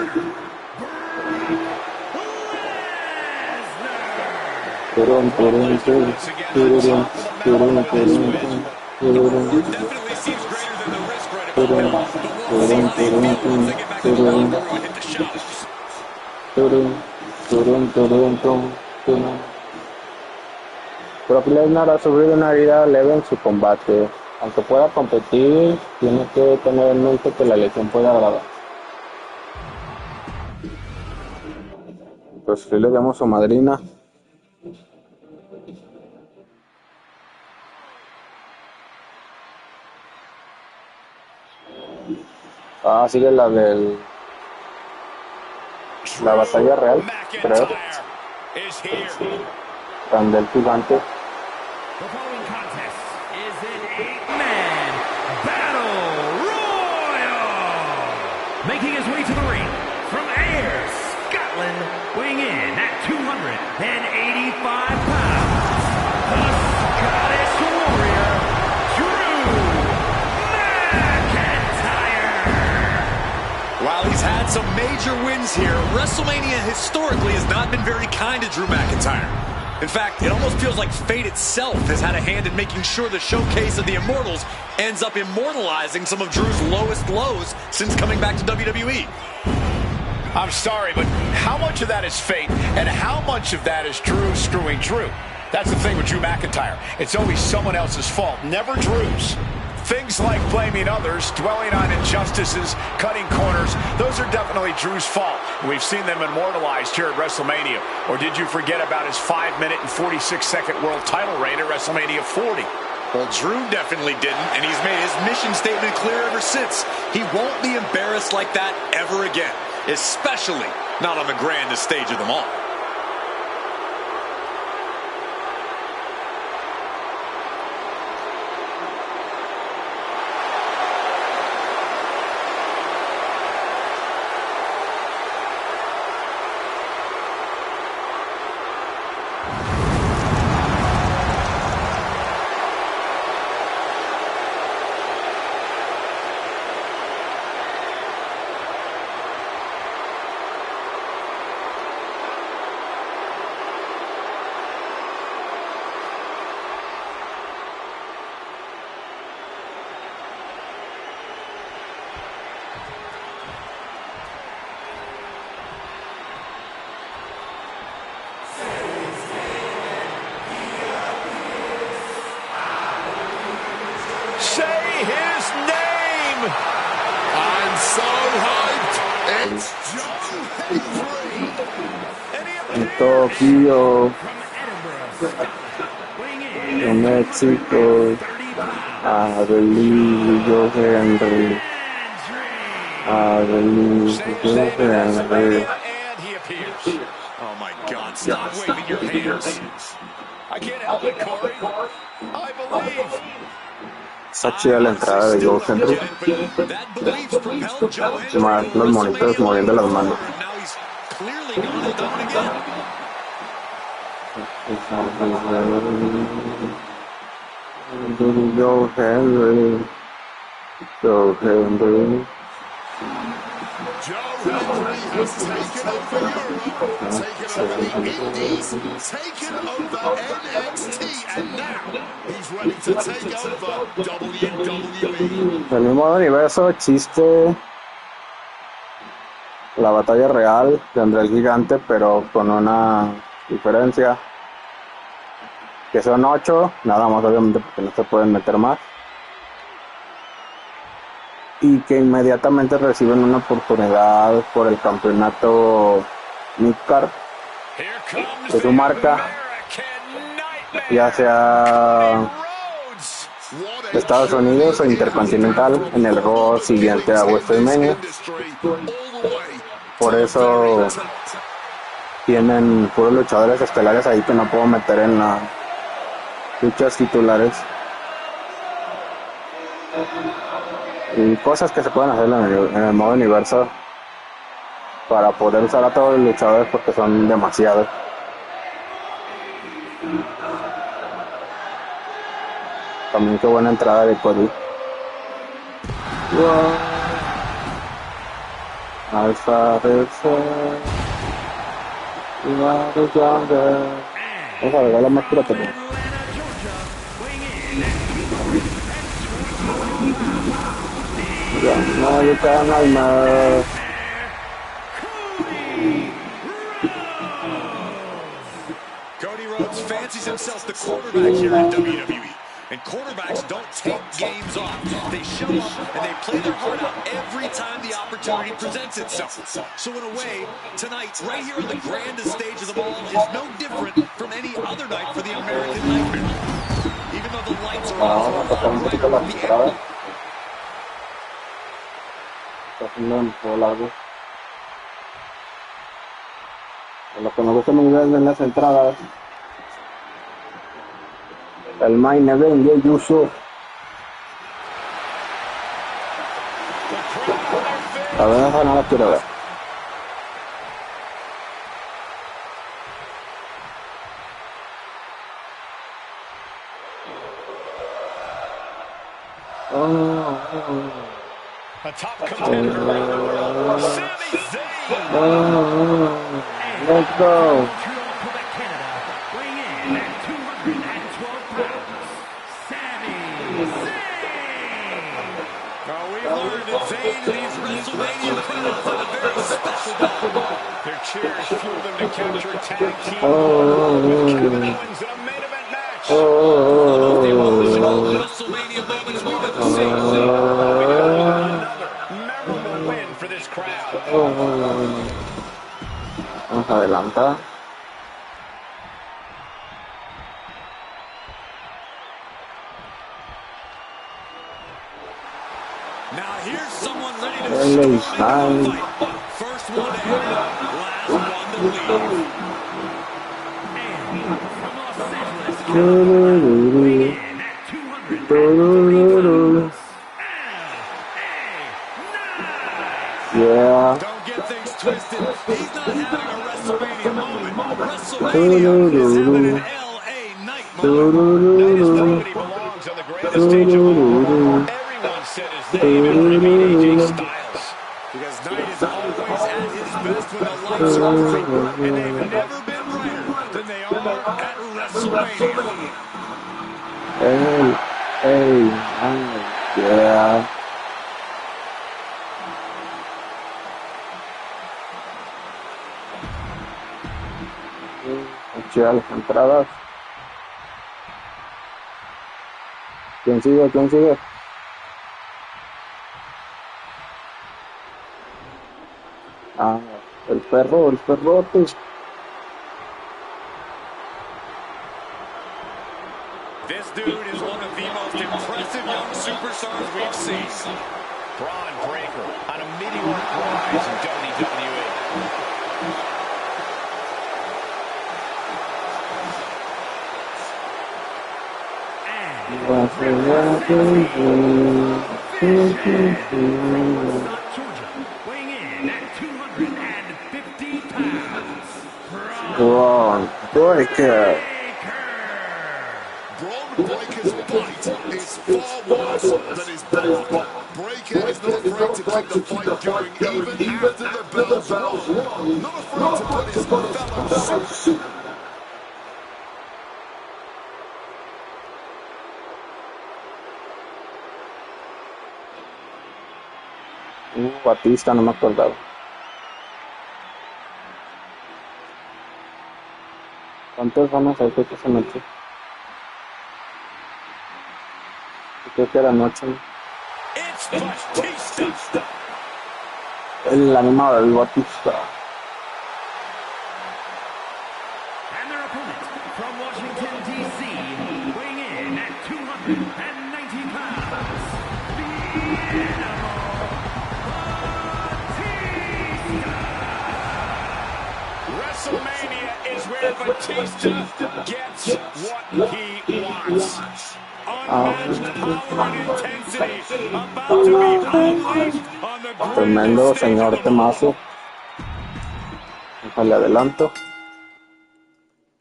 Definitely seems greater than the risk right about now. But we'll see how they feel once they get back in the locker room and hit the shows. Brock Lesnar ha sufrido una herida leve en su combate. Aunque pueda competir, tiene que tener en mente que la lesión puede agravar. Pues aquí le damos a madrina. Ah, sigue la del... la batalla real, creo. Tan del gigante. The following contest is an 8-man battle royal. Making his way to the ring from Ayr, Scotland, weighing in at 285 pounds, the Scottish Warrior, Drew McIntyre. While he's had some major wins here, WrestleMania historically has not been very kind to Drew McIntyre. In fact, it almost feels like fate itself has had a hand in making sure the showcase of the Immortals ends up immortalizing some of Drew's lowest lows since coming back to WWE. I'm sorry, but how much of that is fate and how much of that is Drew screwing Drew? That's the thing with Drew McIntyre. It's always someone else's fault, never Drew's. Things like blaming blaming others, dwelling on injustices, cutting corners. Those are definitely Drew's fault. We've seen them immortalized here at WrestleMania. Or did you forget about his 5-minute and 46-second world title reign at WrestleMania 40? Well, Drew definitely didn't, and he's made his mission statement clear ever since. He won't be embarrassed like that ever again, especially not on the grandest stage of them all. En Tokio, en México, Adelillo Henry, Adelillo Henry. Oh my God, stop waving your hands. I can't help it, Corey. I believe. Está chida la entrada de Joe Henry. Más los monitos moviendo las manos. Joe Henry. Joe Henry. Joe Henry has taken over Europe, taken over the Indies, taken over NXT, and now he's ready to take over WWE. En el modo universo existe la batalla real de André el Gigante, pero con una diferencia, que son 8, nada más obviamente porque no se pueden meter más, y que inmediatamente reciben una oportunidad por el campeonato Midcard de su marca, ya sea de Estados Unidos o Intercontinental, en el Raw siguiente a WrestleMania. Por eso tienen puros luchadores estelares ahí que no puedo meter en las luchas titulares. Y cosas que se pueden hacer en el modo universo para poder usar a todos los luchadores porque son demasiados. También qué buena entrada de Cody. Alpha Reset. Vamos a ver la más pura también. No, you cannot know. Cody Rhodes fancies himself the quarterback here in WWE. And quarterbacks don't take games off. They show up and they play their heart out every time the opportunity presents itself. So in a way, tonight, right here on the grandest stage of them all, is no different from any other night for the American Nightmare. Even though the lights are off, está haciendo un poco largo. Lo que me gusta muy bien en las entradas, el main event de Yuso. A ver, esa no la quiero ver. A top contender around the world, Sami Zayn. Let's go. Quebec, Canada, weighing in at 212 pounds, Sami Zayn. Now we've learned that Zayn and these WrestleMania crowds have a very special bond. Their cheers fuel them to capture a tag team with Kevin Owens in a main event match. the emotional WrestleMania moments we've ever seen. nos adelanta. Now here's someone ready to show up in the fight. First one to enter, last one to leave. And from Los Angeles, California, weighing in at 230 pounds, Yeah. Don't get things twisted. He's not having a WrestleMania moment. WrestleMania is having an LA night moment. Night is proven he belongs on the greatest stage of all. Everyone said his name and would meet AJ Styles. Because Knight is always at his best when the lights are bright. And they've never been brighter than they are at WrestleMania. Hey, yeah. Chida las entradas. ¿Quién sigue? ¿Quién sigue? Ah, el perrote. This dude is one of the most impressive young superstars we've seen. Braun Breaker on a meteoric rise in WWE. weighing in at 250 pounds, Braun Breaker. Braun Breaker's bite is far worse than his blow. Breaker is not afraid to keep the fight going even after the bell's rung. Not afraid to put his fellow super. Batista, no me acordaba. ¿Cuántos vamos a ver que se metió? Creo que era noche. It's Batista. El animado del Batista. and their opponent from Washington, D.C., weighing in at 290 pounds, the Animal. WrestleMania is where Batista gets what he wants. Unmatched power and intensity about to be unleashed on the Tremendo greatest stage señor of them temazo. all. Déjale adelanto.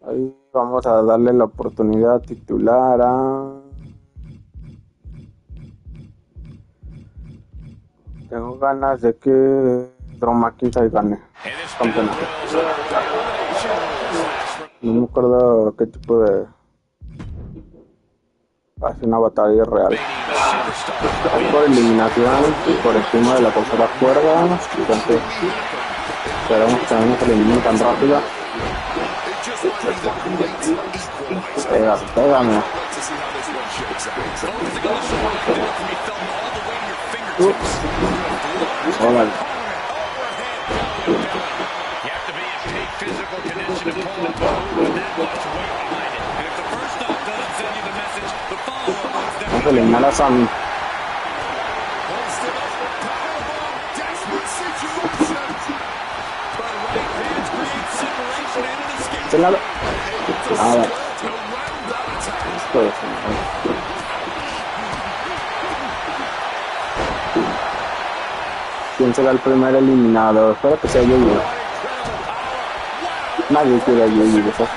Ahí vamos a darle la oportunidad titular a... Tengo ganas de que Drew McIntyre gane campeonato. No me acuerdo qué tipo de... Hace una batalla real. Por eliminación y por encima de la tercera cuerda. Entonces, esperamos que no se elimine tan rápido. Pégame. Órale. You have to be in peak physical condition to pull off a move with that much weight behind it. And if the first stop doesn't send you the message, the follow-up one's Vamos a eliminar a Sammy. Nada. Pues, ¿quién será el primer eliminado? Espero que sea yo. Nadie quiere a Yuji, ¿sabes?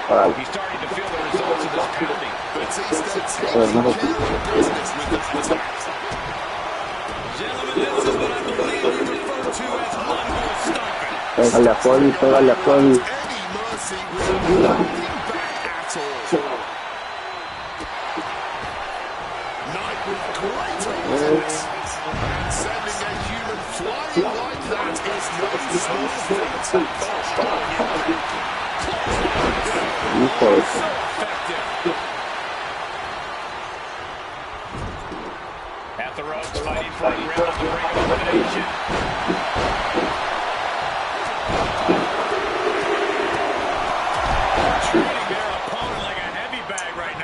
Para He's starting to feel the results of this pounding. Pégale a Cody, pégale a Cody. Hijos. At the ropes, fighting for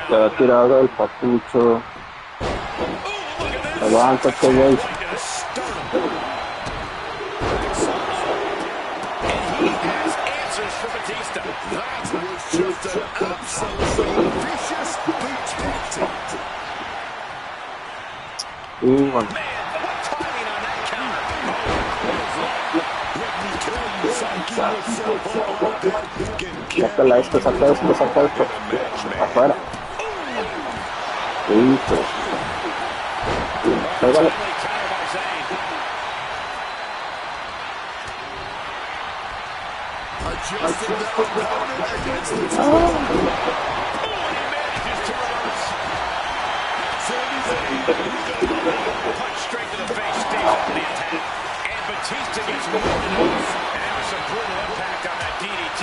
Se ha tirado el papucho. Levántate, güey. Bueno. Sácala esto, saca esto, saca esto. Afuera. Listo. Pégale. Punch straight to the face, stays off the attack. And Batista gets more than enough. And there was some brutal impact on that DDT.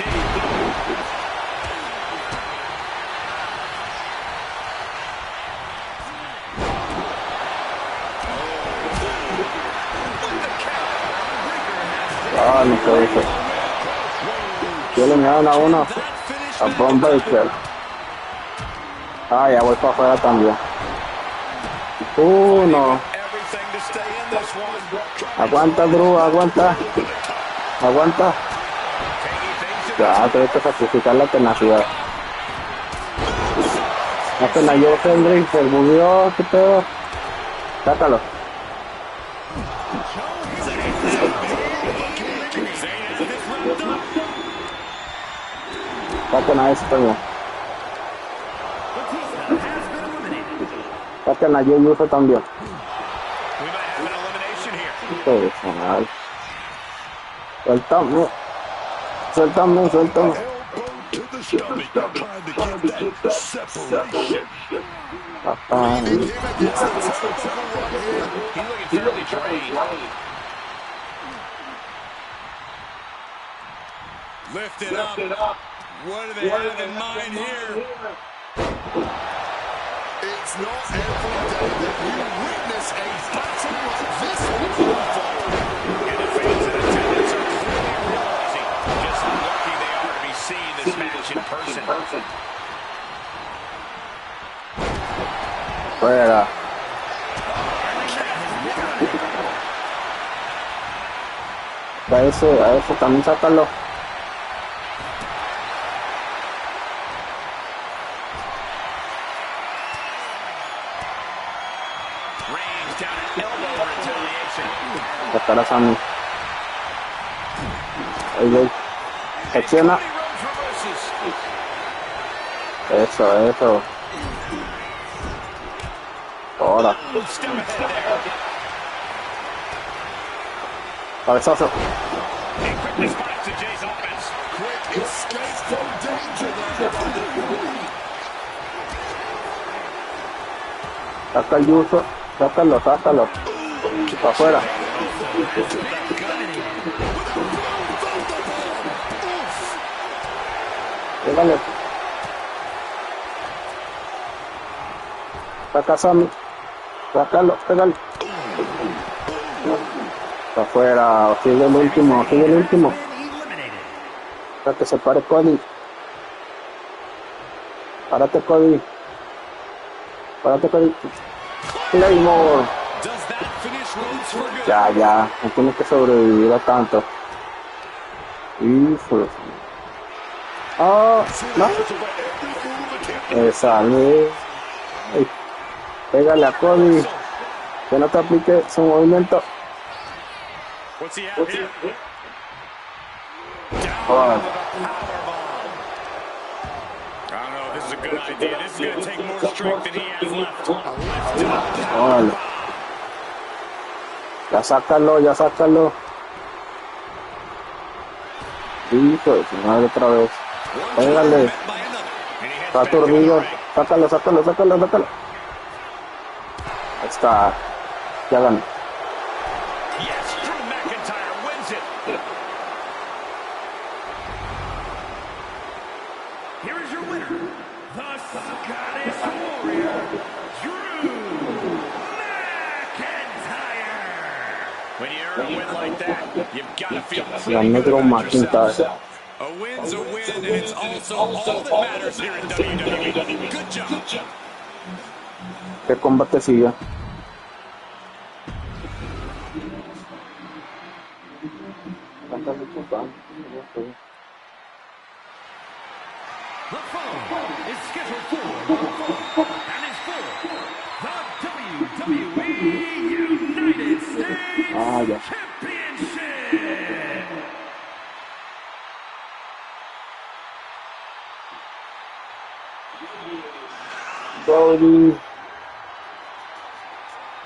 Ah, no puede ser. Quieren ganar a uno. A Bron Breakker. Ah, ya voy para afuera también. No. Aguanta, Drew, aguanta. Aguanta. Ya, tengo que sacrificar la tenacidad. Apenas yo, Henry, se murió, qué pedo. Sácalo. Saquen a esto, güey. Saquen a Jey Uso también. Personal. Suéltame. Suéltame, suéltame. Papá. Lift it up. What do they have in mind here? It's not every day that you witness a battle like this one unfold. And the fans in attendance are clearly realizing just how lucky they are to be seeing this match in person. Fuera. A eso también sácalo. Sacar a Sammy. Ahí voy. Acciona. Eso. Ahora. Cabezazo. Saca el uso. Sácalo. Para afuera. Pégale. Saca a Sammy. Sácalo, pégale. Para afuera. Sigue el último. Para que se pare Cody. Párate, Cody. Claymore. Ya, no tiene que sobrevivir a tanto. Hijo. No. Sale. Pégale a Cody. Que no te aplique su movimiento. Vale. Ya sácalo. Hijo de su madre otra vez. Pégale. Está aturdido. Sácalo. Ahí está. Ya ganó. Here is your winner, the Scottish Warrior, Drew McIntyre. When you're a win like that, you've got to feel La pretty good Negro about McIntyre. yourself. A win's a win, and it's also all that matters here in WWE. Good job. ¿Qué combate sigue? The following is scheduled for one fall and is for the WWE United States Championship. Brody.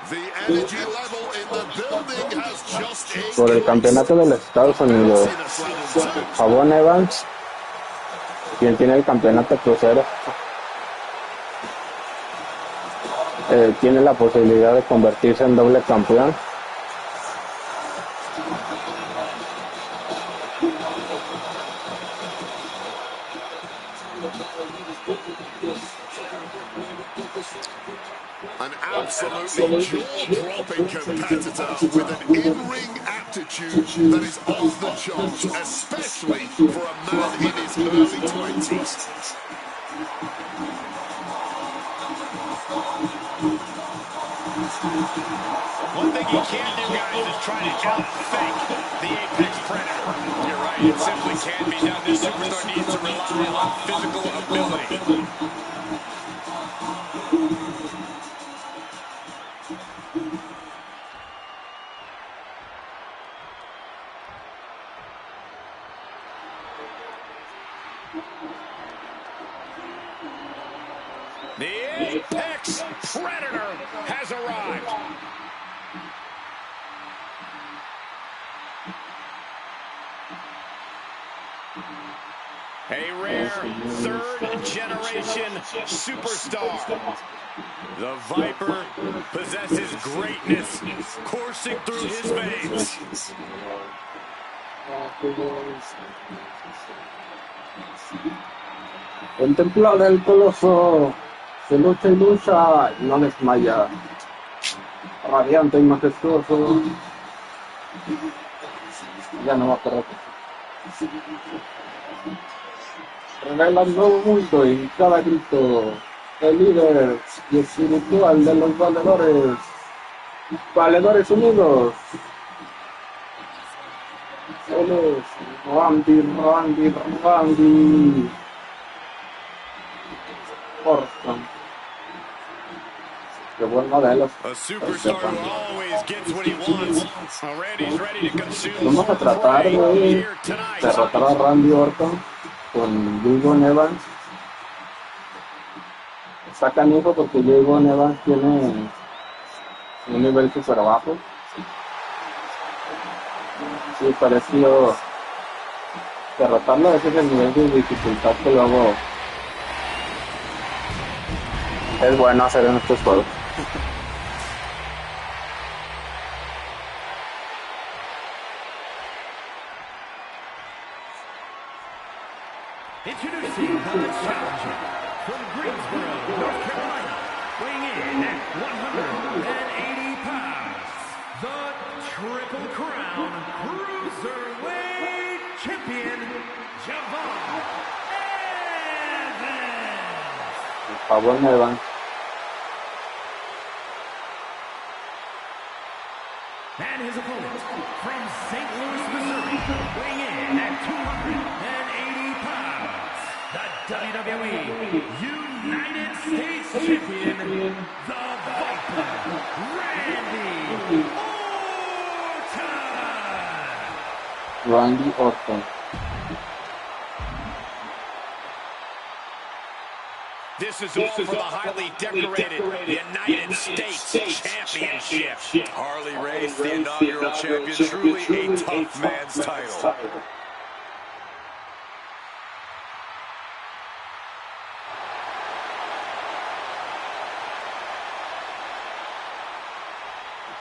The energy level in the building has just Por el campeonato de los Estados Unidos. Javon Evans, quien tiene el campeonato crucero, tiene la posibilidad de convertirse en doble campeón. An absolutely jaw-dropping competitor with an in-ring aptitude that is off the charts, especially for a man in his early 20s. One thing you can't do, guys, is try to out-fake the Apex Predator. You're right, it simply can't be done. This superstar needs to rely on physical ability. The Apex Predator has arrived. A rare third-generation superstar. The Viper possesses greatness coursing through his veins. El templo del coloso se lucha y lucha y no desmaya. Radiante y majestuoso. Ya no va a correr. Revelando mucho en cada grito. El líder y espiritual de los valedores. Valedores unidos. Él es Randy Orton. Qué buen modelo. A superstar who always gets what he wants. Randy's ready to consume Vamos a tratar de derrotar a Randy Orton con Vivo Evans. Está canijo porque Vivo Evans tiene un nivel super bajo. Sí, pareció derrotarlo. Ese es el nivel de dificultad que luego es bueno hacer en estos juegos. Introducing the challenger from Greensboro, North Carolina, weighing in at 180 pounds, the Triple Crown Cruiserweight Champion, Javon Evans. Javon Evans. And his opponent from St. Louis, Missouri, weighing in at 280 pounds, the WWE United States Champion, the Viper, Randy Orton. This is all for the highly decorated United States Championship. Harley Race, the inaugural champion, truly a tough man's title.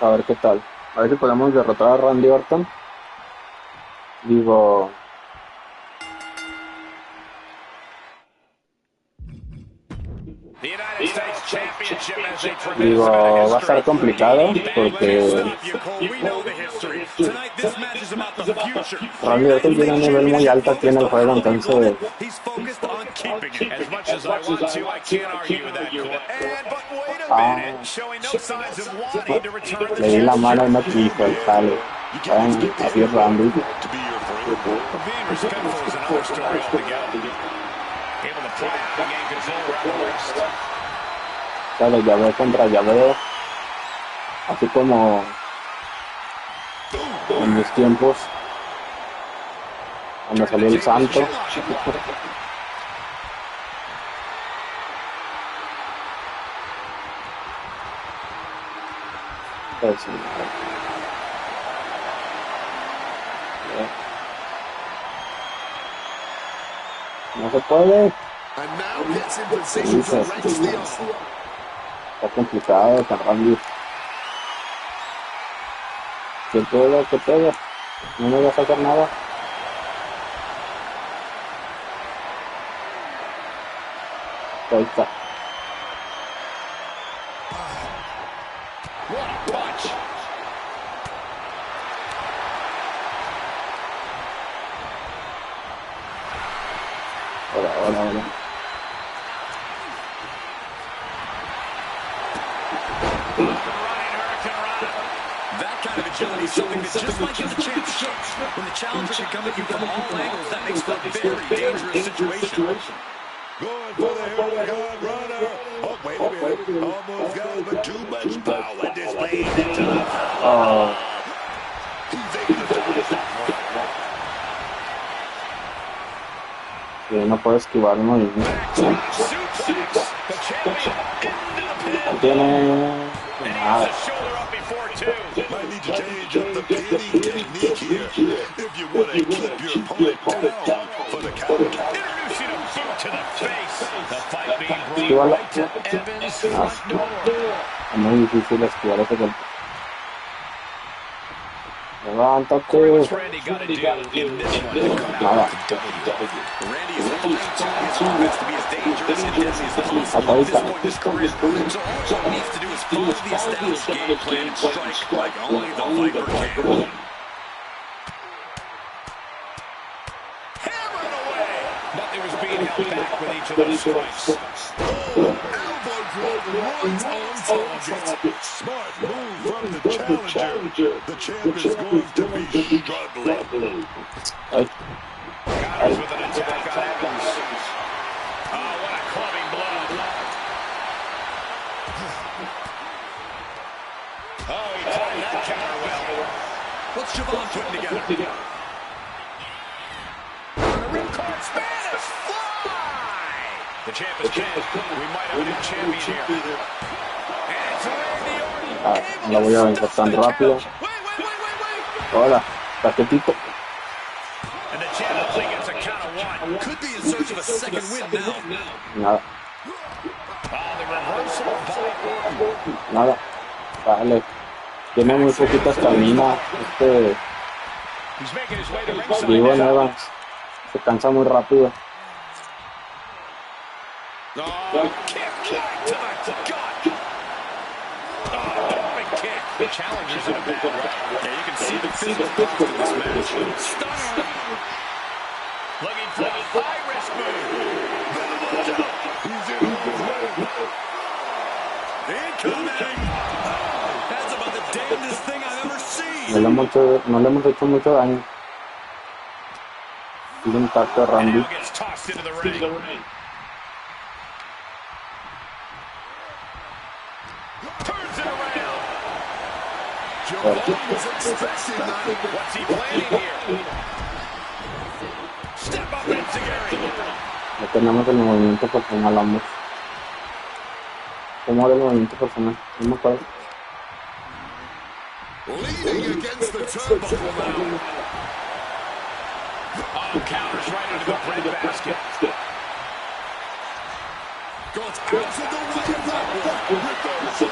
A ver qué tal. A ver si podemos derrotar a Randy Orton. Digo... The United States Digo, va a estar complicado porque Randy Orton tiene un nivel muy alto aquí en el juego, entonces le di la mano y no quiso, sale. Así es Randy. Sale llaveo contra llaveo, así como en mis tiempos cuando salió el santo. Pues, no se puede. Está complicado con Randy. Que pega. No me vas a hacer nada. Ahí está. Hola. That kind of agility is something that just might give the champ a kick. When the challenger can come at you from all angles, that makes for a very dangerous situation. Going for the Hurricane Runner. Oh, wait a minute. Almost got him, but too much power displayed at top. He's able to finish that one. No puedo esquivar el movimiento. No tiene nada. Might need to change up the pinning technique here if you want to keep your opponent down for the count. Introducing a boot to the face. The fight being brought right to Evans' front door. Es muy difícil esquivar ese golpe. Levántate. What's Randy got to do in this one to come out Nada. with the W? Randy is fine-tuning his offense to be as dangerous and deadly as possible at this point in his career. So all he needs to do is follow the established game plan and strike like only the Viper can. Hammered away! Nothing was being held back with each of those strikes. Elbow drop right on target. Smart move from the challenger. The champ is going to be struggling. Counters with an attack on Evans. Oh, what a clubbing blow. Oh, he timed that counter well. What's Javon putting together? Ripcord Spanish fly! The champ is dead. We might have a new champion here. And it's Randy Orton. No la voy a vencer tan rápido. Hola, paquetito. And the champ only gets a count of one. Could be in search of a second win now. Nada. The reversal by Nada. Dale. Tiene muy poquita estamina. He's making his way to ringside. Vivo en Evans. Se cansa muy rápido. Oh, kick right to the gut. Oh, big kick. The challenger's in a bad rut. Yeah, you can see the physical cost of this match. Stunner. Looking for a high-risk move. He's in his Incoming. That's about the damnedest thing I've ever seen. No le hemos hecho mucho daño. Sigue intacto Randy. Now gets tossed into the ring. Turns it around. Javon was expecting that. What's he planning here? Step up Enziguri. No tenemos el movimiento personal ambos. ¿Cómo era el movimiento personal? No me acuerdo. Leaning against the turnbuckle now. Oh, counters right into the bread basket. Got out of the way of that one. Reversal.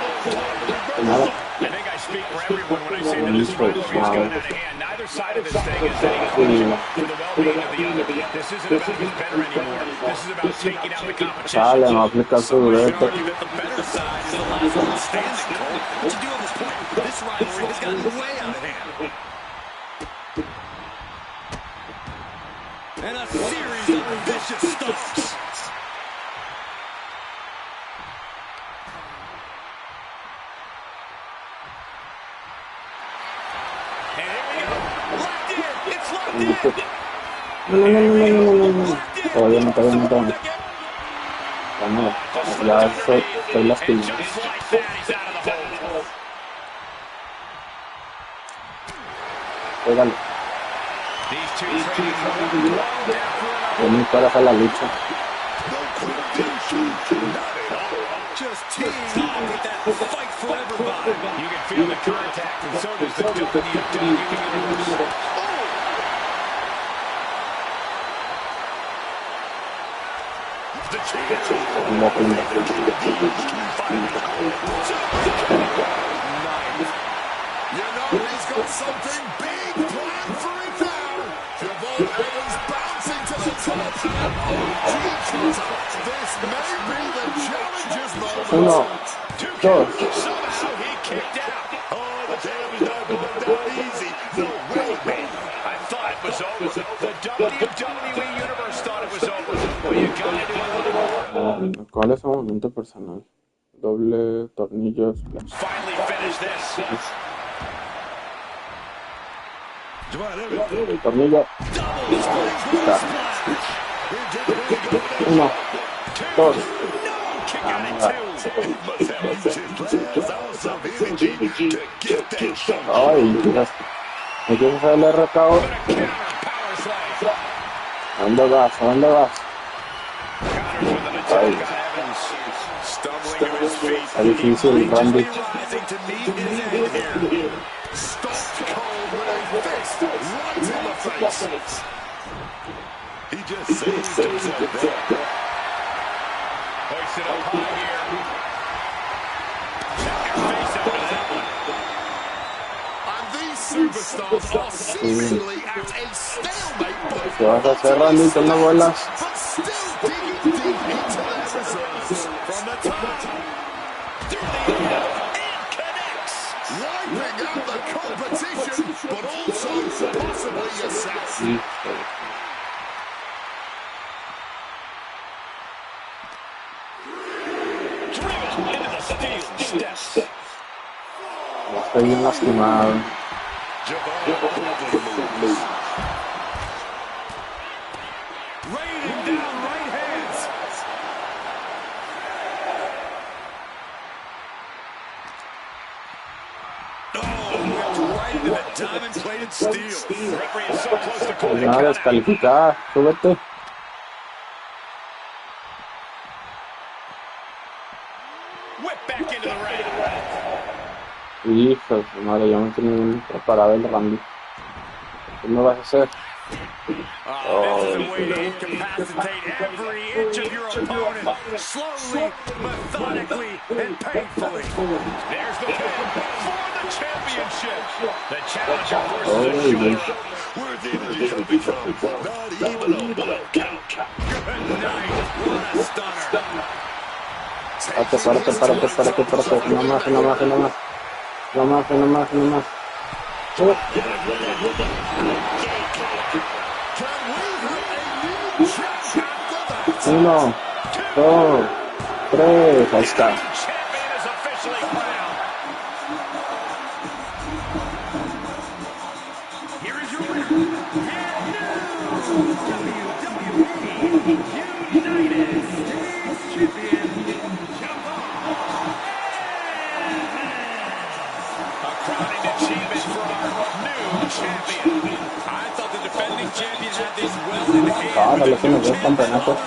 Nada. I think I speak for everyone when I say that this rivalry has gotten out of hand. Neither side of this thing is any closer to the well-being of the other. This isn't about who's better anymore. This is about taking out the competition. Sale, me aplica su Some would directo. argue that the better side is the last one standing, Cole. But you do have a point. This rivalry has gotten way out of hand. And a series of vicious stomps. And here we go. Locked in. It's locked in. No. Todavía no. Vamos, ya estoy lastimado. Pégale. Vení para hacer la lucha. Just teeing off with that fight for everybody. You can feel the contact, and so does the WWE Universe. The champion. You know he's got something big planned for him now. Javon Evans bouncing to the top. This may be the challenger's moment. Uno, dos. Somehow he kicked out. Oh, the damage not going down easy. No way, man. I thought it was over. The WWE Universe thought it was over. But you gotta do a little more. ¿Cuál es el movimiento personal? Doble tornillo splash. Finally finish this. Tornillo. Uno, dos. Ay, Dios. Me quiero hacer el RKO. ¿Dónde vas? Ay. Está difícil, Randy. He just saved himself there. Hoist it up high here. Check your face out of that one. And these superstars are seemingly at a stalemate. ¿Qué vas a hacer, Randy, con las bolas? But still digging deep into their reserves. From the top. Through the air. And connects. Wiping out the competition, but also possibly yourself. Estoy bien lastimado. Raining down right hands. Oh, right into the diamond-plated steel. The referee is so close to calling Nada, it. descalificada. Súbete. Whip back into the ring. Hijo de madre, ya me tenía bien preparado el Randy. ¿Qué me vas a hacer? This is a way to incapacitate every inch of your opponent, slowly, methodically, and painfully. There's the pin for the championship. The challenger forces a shoulder. Where did it become? Not even a one count. Good night. What a stunner. Párate. No más. Uno, dos, tres, ahí está. Champion is officially crowned. Here is your winner, WWE United States Champion, A crowning achievement for our new champion. I thought the defending champion had this well in hand. Ahora los únicos campeonatos.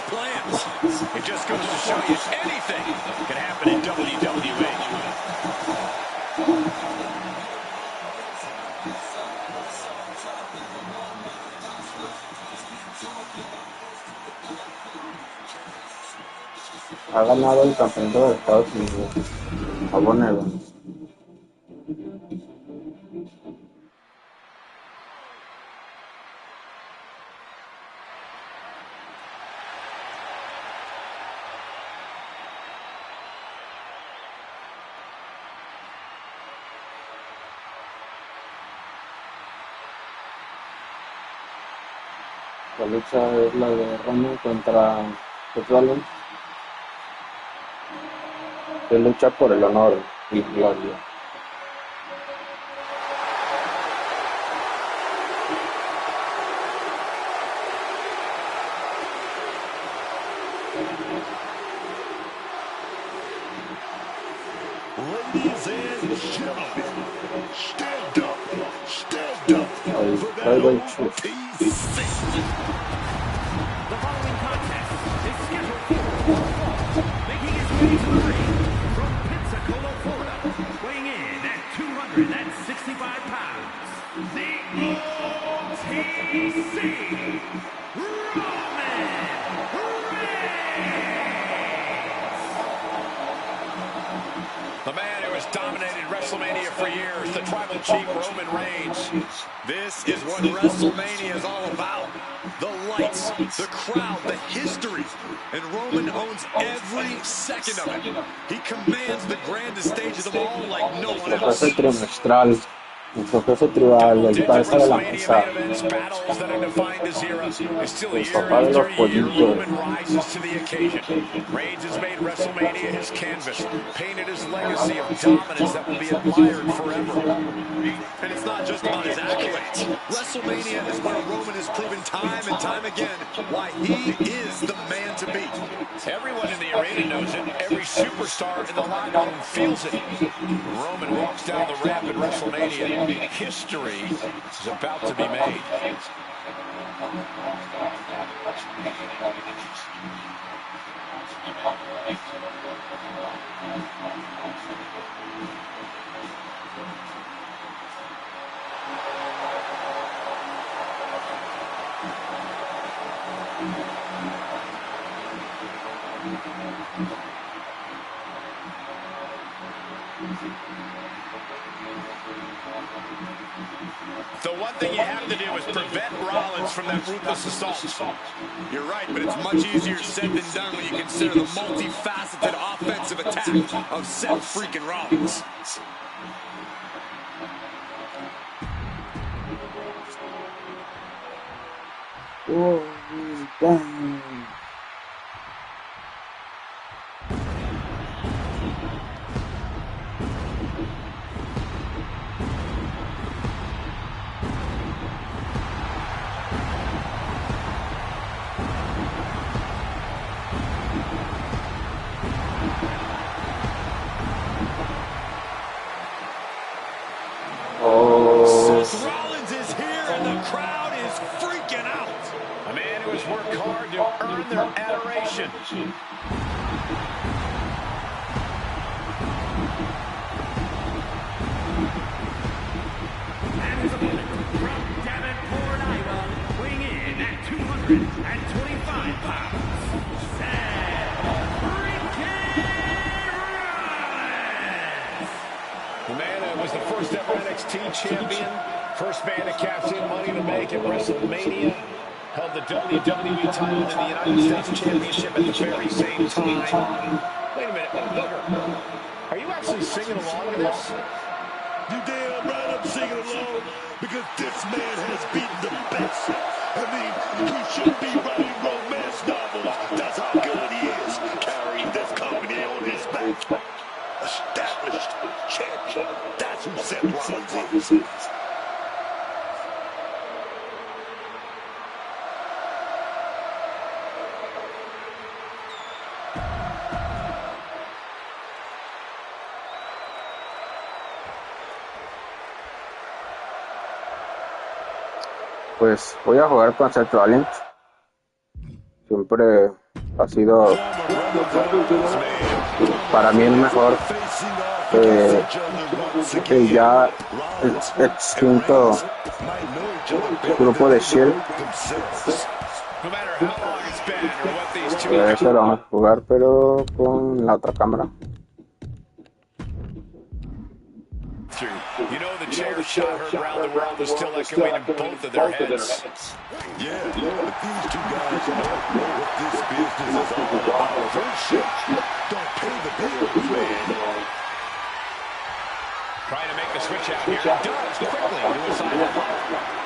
It just goes to show you anything can happen in WWE. Ha ganado el campeonato de Estados Unidos. Jabón Evans. Esta lucha es la de Roman contra Seth Rollins, que lucha por el honor y gloria. Ladies and gentlemen, stand up for that OT6. The following contest is scheduled for one fall, making his way to the ring from Pensacola, Florida, weighing in at 265 pounds, the OTC, Roman Reigns! The man who has dominated WrestleMania for years, the Tribal Chief Roman Reigns. This is what WrestleMania is all about. The lights, the crowd, the history. And Roman owns every second of it. He commands the grandest stage of them all like no one else. Jefe trimestral, nuestro jefe tribal, el cabeza de la mesa, Battles that have defined this era. It's still el year papá de los after year, pollitos. Roman rises to the occasion. Reigns has made WrestleMania his canvas, painted his legacy of dominance that will be admired forever. And it's not just about his accolades. WrestleMania is where Roman has proven time and time again why he is the man to beat. Everyone in the arena knows it. Every superstar in the locker room feels it. Roman walks down the ramp at WrestleMania. History is about to be made. The one thing you have to do is prevent Rollins from that ruthless assault. You're right, but it's much easier said than done when you consider the multifaceted offensive attack of Seth freaking Rollins. Oh, damn. Seth Rollins is here and the crowd is freaking out. A man who has worked hard to earn their adoration. And his opponent from Davenport, Iowa, weighing in at 225 pounds, Seth freaking Rollins! The man that was the first ever NXT champion, first man to cash in Money to Make at WrestleMania, held the WWE title and the United States Championship at the very same time. Wait a minute, Booger, are you actually singing along to this? You damn right I'm singing along, because this man has beaten the best. I mean, he should be writing romance novels. That's how good he is, carrying this company on his back. Established champion. That's who Seth Rollins is. Pues voy a jugar con Seth Rollins. Siempre ha sido para mí el mejor que ya extinto grupo de Shield. Eso lo vamos a jugar, pero con la otra cámara. You know the chair shot heard around the world is still echoing in both of their heads. Yeah, but these two guys know what this business is all about. Friendship don't pay the bills, man. Trying to make the switch out here. Does quickly to a side.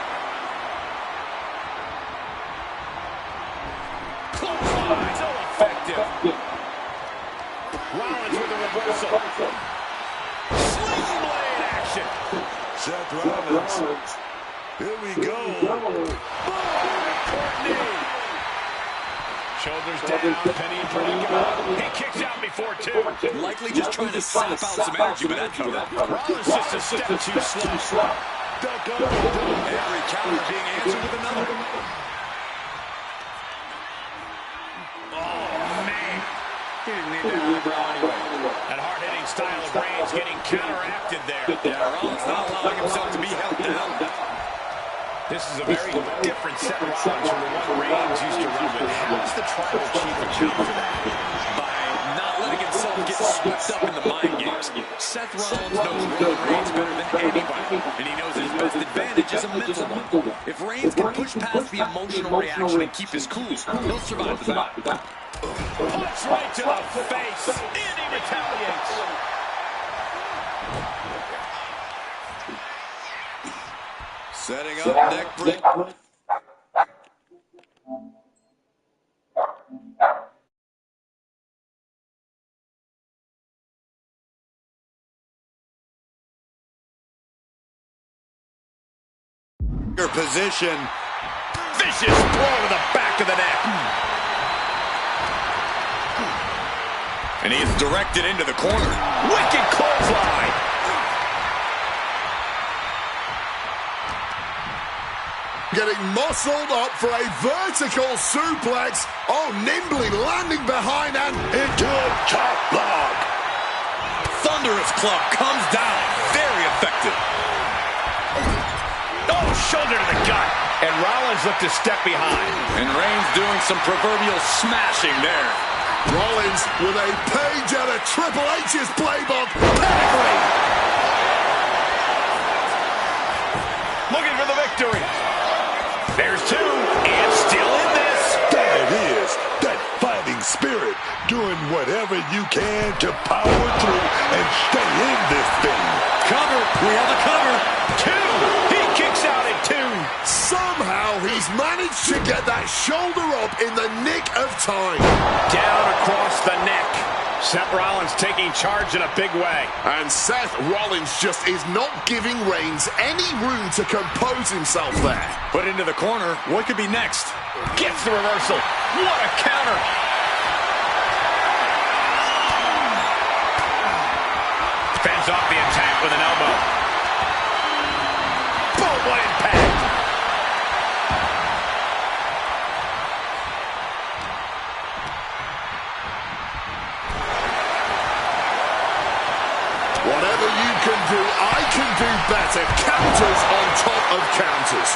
Rollins with a reversal. Sling blade action. Seth Rollins. Here we go. Boom! Courtney. Shoulders down, Penny in predicament. He kicks out before two. Likely just trying to sap out some energy with that cover. Rollins just a step too slow. Every counter being answered with another. Oh, man. He didn't need that eyebrow anyway. That hard-hitting style of Reigns getting counteracted there. Yeah, Rollins not allowing himself to be held down. This is a very different Seth Rollins from the one Reigns used to run with. How does the tribal chief account for that? By not letting himself get swept up in the mind games. Seth Rollins knows Roman Reigns better than anybody, and he knows his best advantage is a mental one. If Reigns can push past the emotional reaction and keep his cool, he'll survive the bout. Punch right to the face, and he retaliates. Setting up neck break. Position. Vicious blow to the back of the neck. And he is directed into the corner. Wicked clothesline. Getting muscled up for a vertical suplex. Oh, nimbly landing behind and into a chop block. Thunderous club comes down. Very effective. Oh, shoulder to the gut. And Rollins looked to step behind. And Reigns doing some proverbial smashing there. Rollins with a page out of Triple H's playbook. Pedigree. Looking for the victory. There's two. And still in this. There it is. That fighting spirit. Doing whatever you can to power through and stay in this thing. Cover. We have a cover. Two. He kicks out at two. Somehow he's managed to get that shoulder up in the nick of time. Down across the neck. Seth Rollins taking charge in a big way. And Seth Rollins just is not giving Reigns any room to compose himself there. Put into the corner. What could be next? Gets the reversal. What a counter. Fends off the attack with an elbow. Boom, what impact. Whatever you can do, I can do better. Counters on top of counters.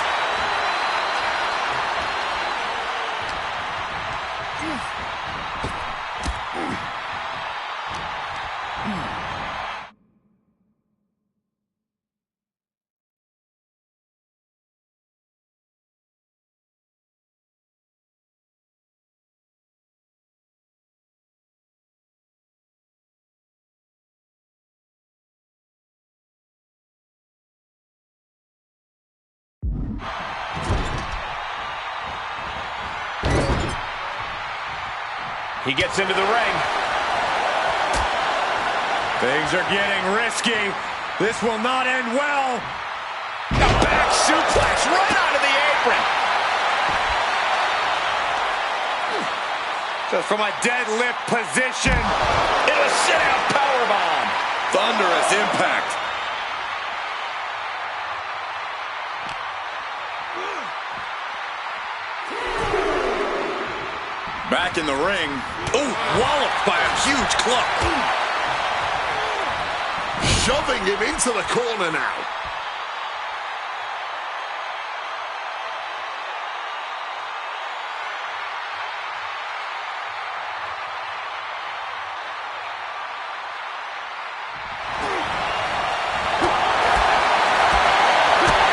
He gets into the ring. Things are getting risky. This will not end well. A back suplex right onto the apron. Just from a deadlift position. Into a sit-out powerbomb. Thunderous impact. Back in the ring. Ooh, walloped by a huge club. Shoving him into the corner now.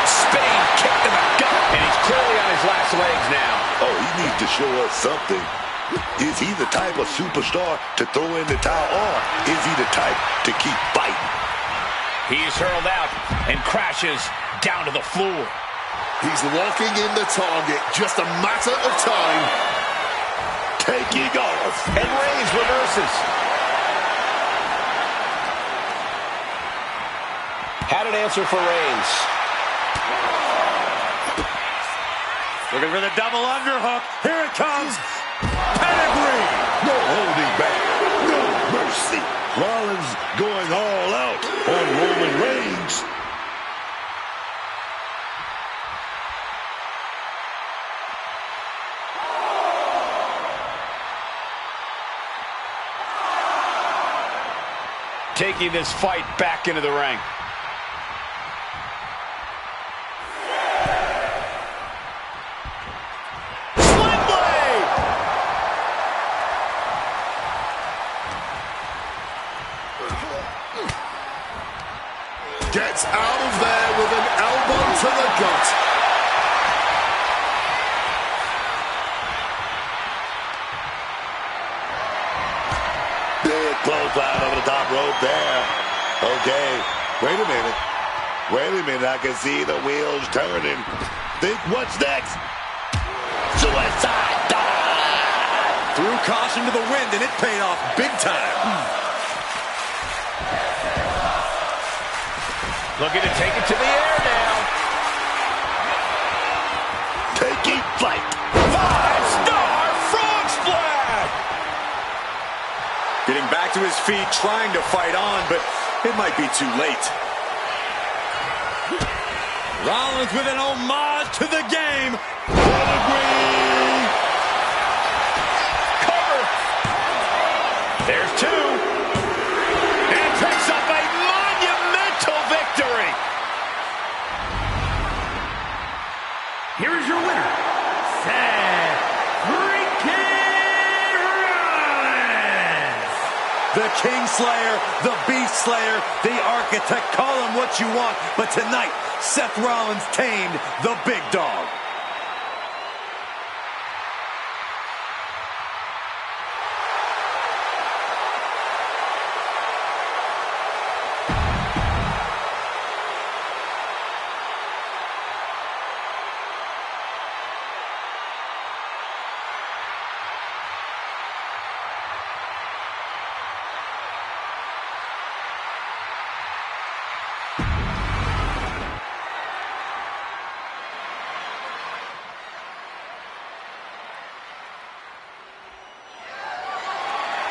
Spinning kick to the gut. And he's clearly on his last legs now. Oh, he needs to show us something. Is he the type of superstar to throw in the towel, or is he the type to keep fighting? He's hurled out and crashes down to the floor. He's locking in the target. Just a matter of time. Taking off. And Reigns reverses. an answer for Reigns. Looking for the double underhook. Here it comes. Pedigree. No holding back. No mercy. Rollins going all out on Roman Reigns. Taking this fight back into the ring. Sling blade! Gets out of there with an elbow to the gut. Big clothesline over the top rope there. Okay, wait a minute. Wait a minute, I can see the wheels turning. Think what's next? Suicide dive! Threw caution to the wind, and it paid off big time. Looking to take it to the air now. Taking flight. 5-star frog splash! Getting back to his feet, trying to fight on, but it might be too late. Rollins with an homage to the game. Pedigree. Cover. There's two. And picks up a monumental victory. Here is your winner, Seth freaking Rollins. The King Slayer, the Beast Slayer, the Architect, call him what you want, but tonight, Seth Rollins tamed the big dog.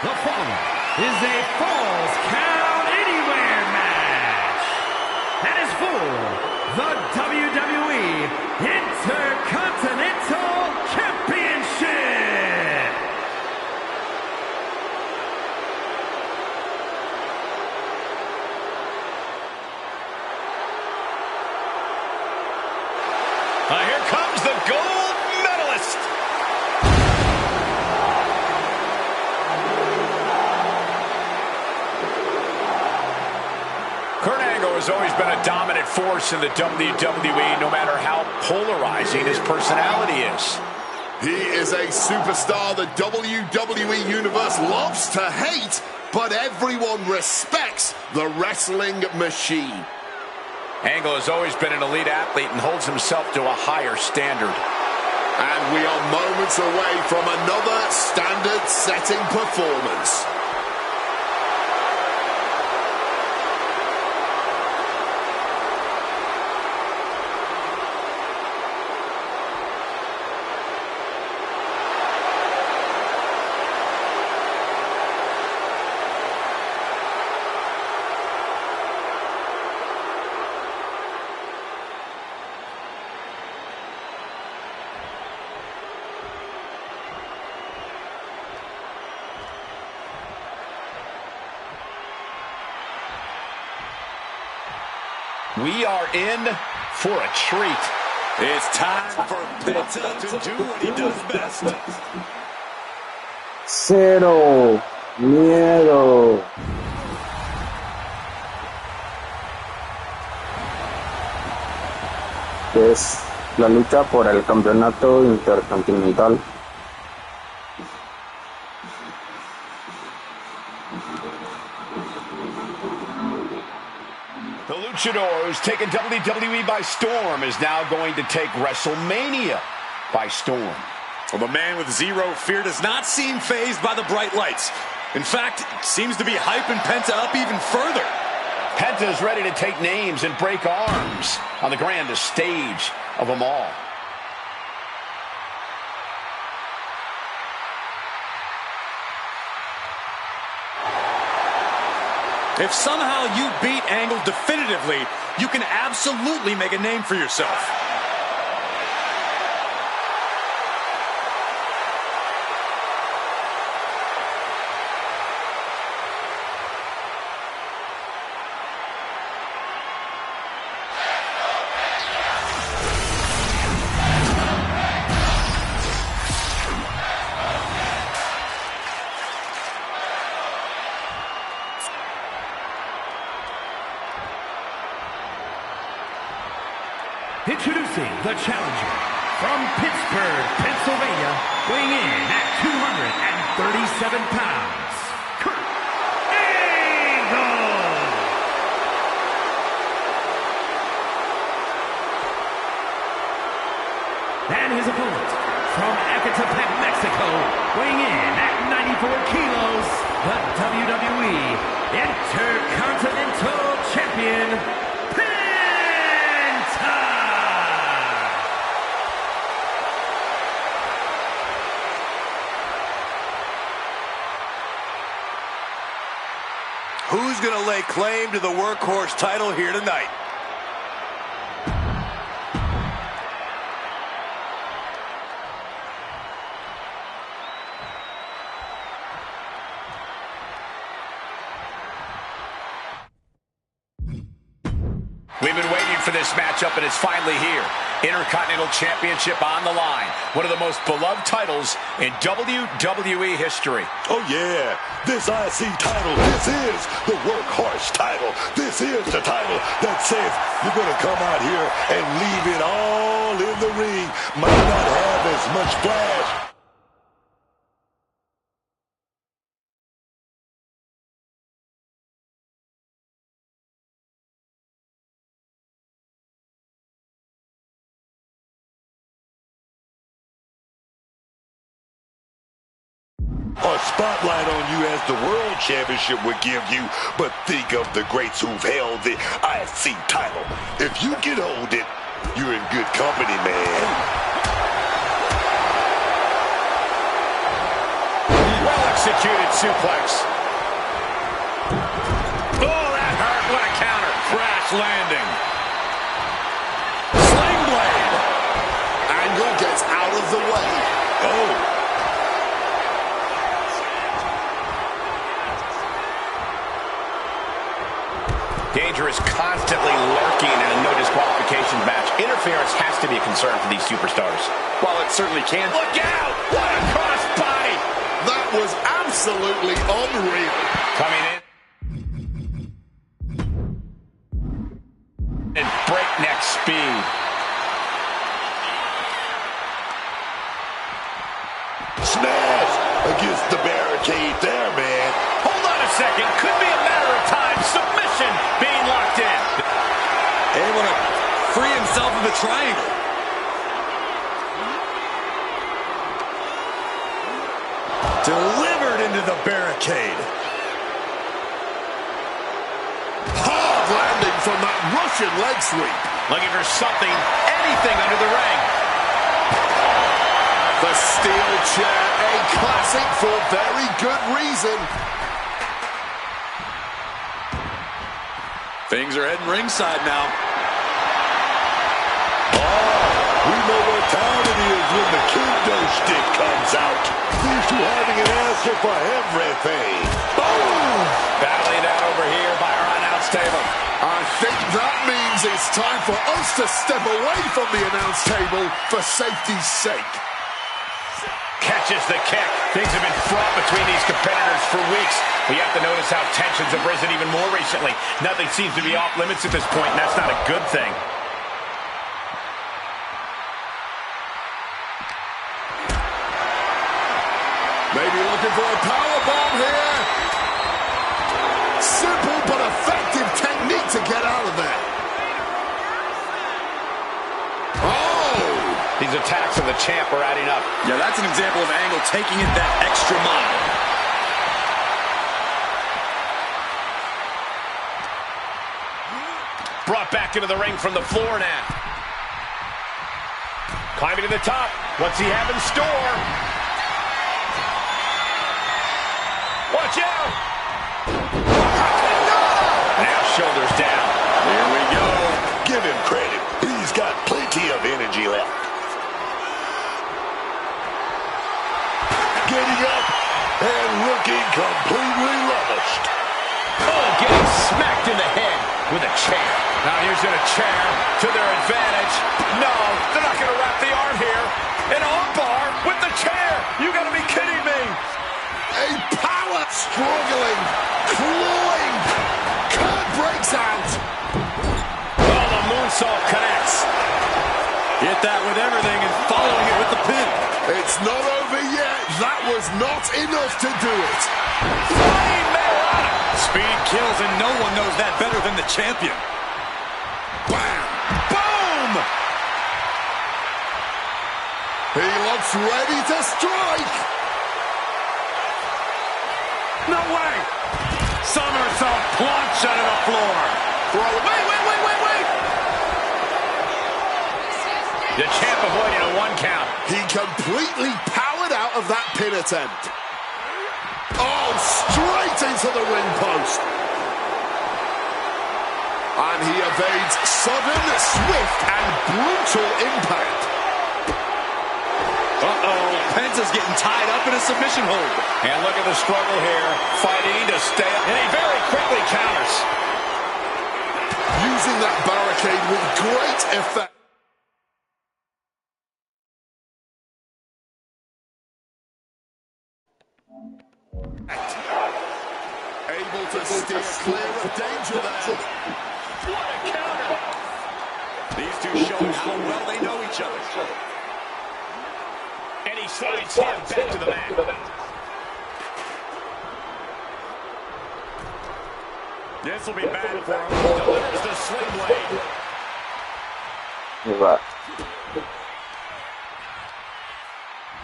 The following is a Falls Count Anywhere match. That is for the WWE Intercontinental Championship. Here comes the gold medalist. Has always been a dominant force in the WWE, no matter how polarizing his personality is. He is a superstar the WWE Universe loves to hate, but everyone respects the wrestling machine. Angle has always been an elite athlete and holds himself to a higher standard. And we are moments away from another standard-setting performance. We are in for a treat. It's time for Penta to do what he does best. Cero miedo. Es la lucha por el campeonato intercontinental. The luchador who's taken WWE by storm is now going to take WrestleMania by storm. Well, the man with zero fear does not seem fazed by the bright lights. In fact, seems to be hyping Penta up even further. Penta's ready to take names and break arms on the grandest stage of them all. If somehow you beat Angle definitively, you can absolutely make a name for yourself. Introducing the challenger from Pittsburgh, Pennsylvania, weighing in at 237 pounds, Kurt Angle! And his opponent from Ecatepec, Mexico, weighing in at 94 kilos, the WWE Intercontinental Champion, Who's going to lay claim to the workhorse title here tonight? We've been waiting for this matchup, and it's finally here. Intercontinental Championship on the line. One of the most beloved titles in WWE history. Oh, yeah. This IC title, this is the workhorse title. This is the title that says you're going to come out here and leave it all in the ring. Might not have as much flash. A spotlight on you as the World Championship would give you, but think of the greats who've held the IC title. If you can hold it, you're in good company, man. Well-executed suplex. Oh, that hurt. What a counter. Crash landing. Sling blade. Angle gets out of the way. Oh. Danger is constantly lurking in a no disqualification match. Interference has to be a concern for these superstars. Well, it certainly can. Look out! What a crossbody! That was absolutely unreal. Coming in. And breakneck speed. Smash against the barricade there, man. Hold on a second. Could be a matter of time. Submission being locked in. Able to free himself of the triangle. Delivered into the barricade. Hard landing from that Russian leg sweep. Looking for something, anything under the ring. The steel chair, a classic for very good reason. Things are heading ringside now. Oh, we know what time it is when the kendo stick comes out. These two having an answer for everything. Boom! Battling out over here by our announce table. I think that means it's time for us to step away from the announce table for safety's sake. Catches the kick. Things have been fraught between these competitors for weeks. We have to notice how tensions have risen even more recently. Nothing seems to be off limits at this point, and that's not a good thing. Maybe looking for a powerbomb here. Simple but effective technique to get out of there. These attacks of the champ are adding up. Yeah, that's an example of Angle taking it that extra mile. Brought back into the ring from the floor now. Climbing to the top. What's he have in store? Watch out! Now shoulders down. Here we go. Give him credit. He's got plenty of energy left. Getting up and looking completely lavished. Oh, getting smacked in the head with a chair. Now using a chair to their advantage. No, they're not going to wrap the arm here. An arm bar with the chair. You got to be kidding me. A power struggling, clawing. Kurt breaks out. Oh, the moonsault connects. Hit that with everything and following it with the pin. It's not over yet. That was not enough to do it. Flying Mariana. Speed kills, and no one knows that better than the champion. Bam! Boom! He looks ready to strike. No way! Somersault plunge out of the floor. Wait. The champ avoided a 1 count. He completely powered out of that pin attempt. Oh, straight into the ring post. And he evades sudden, swift, and brutal impact. Penta's getting tied up in a submission hold. And look at the struggle here, fighting to stay up. And he very quickly counters. Using that barricade with great effect. Able to steer clear of danger there. What a counter! These two showing how well they know each other. And he slides him back to the mat. This will be bad for him. Delivers the sling blade. Right.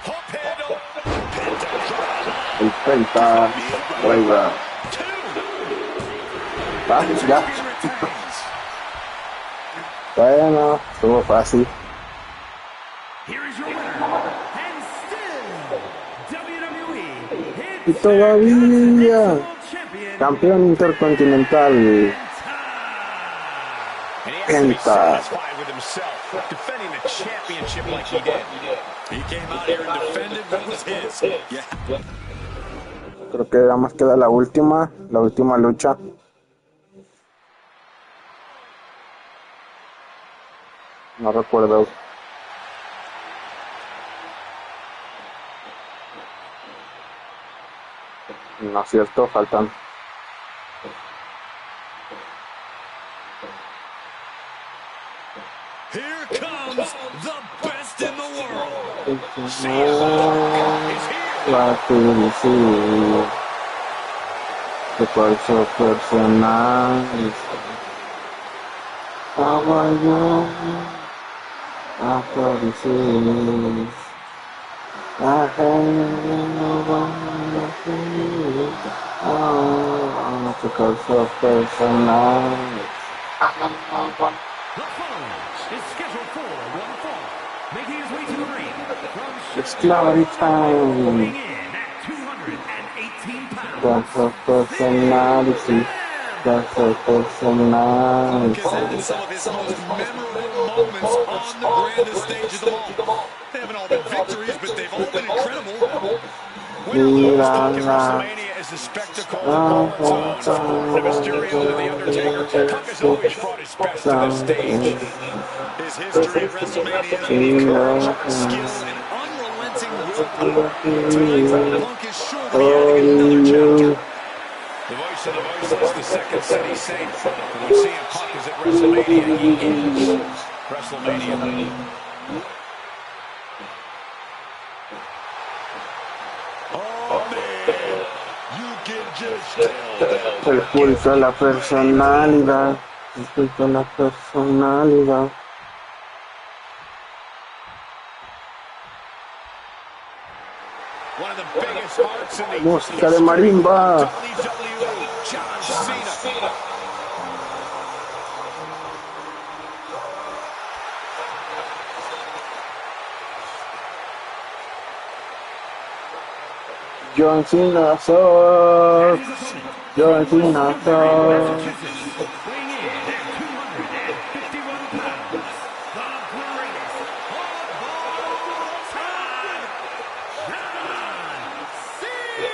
Hook handle. El Penta. Ahí va. Ya. Bueno, estuvo fácil. Here is your winner, and still WWE Y todavía Champion, campeón intercontinental. And he has to be Penta. satisfied with himself, defending the championship like he did. He came out here and defended what was his. Yeah. Creo que nada más queda la última lucha. No recuerdo. No es cierto, faltan. Here comes the best in the world. La felicidad. De cualquier personal. Caballo. A felicidad. A de cualquier personal. The following is scheduled for one fall, making his way to the ring from It's glory time. weighing in at 218 pounds. That's a personality. That's a personality. Has had some of his most memorable moments on the grandest stage of them all. They haven't all been victories, but they've all been incredible. Win or lose, Punk in WrestleMania is a spectacle in its own. From Mysterio to The Undertaker, Punk has always brought his best to the stage. His history at WrestleMania, courage, skill, and unrelenting willpower. Tonight, Punk is sure to be adding another chapter. The voice of the voiceless, the second city saint. When we see him, Punk is at WrestleMania. He is WrestleMania. Oh man, you can just tell. El culto a la personalidad. El culto a la personalidad. One of the biggest hearts in the Música de marimba. WWE, John Cena. John Cena sucks. John Cena sucks. Weighing in at 251 pounds, the greatest of all time, John Cena!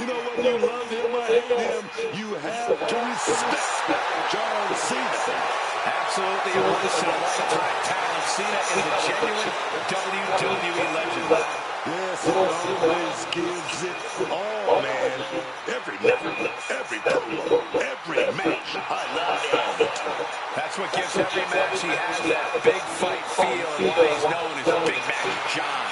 You know, whether you love him or hate him, you have to respect John Cena. Absolutely a once-in-a-lifetime talent. Cena is a genuine WWE legend. Yes, he always gives it all, man. Every night, every promo, every match. I love him. That's what gives every match he has that big fight feel and why he's known as Big Match John.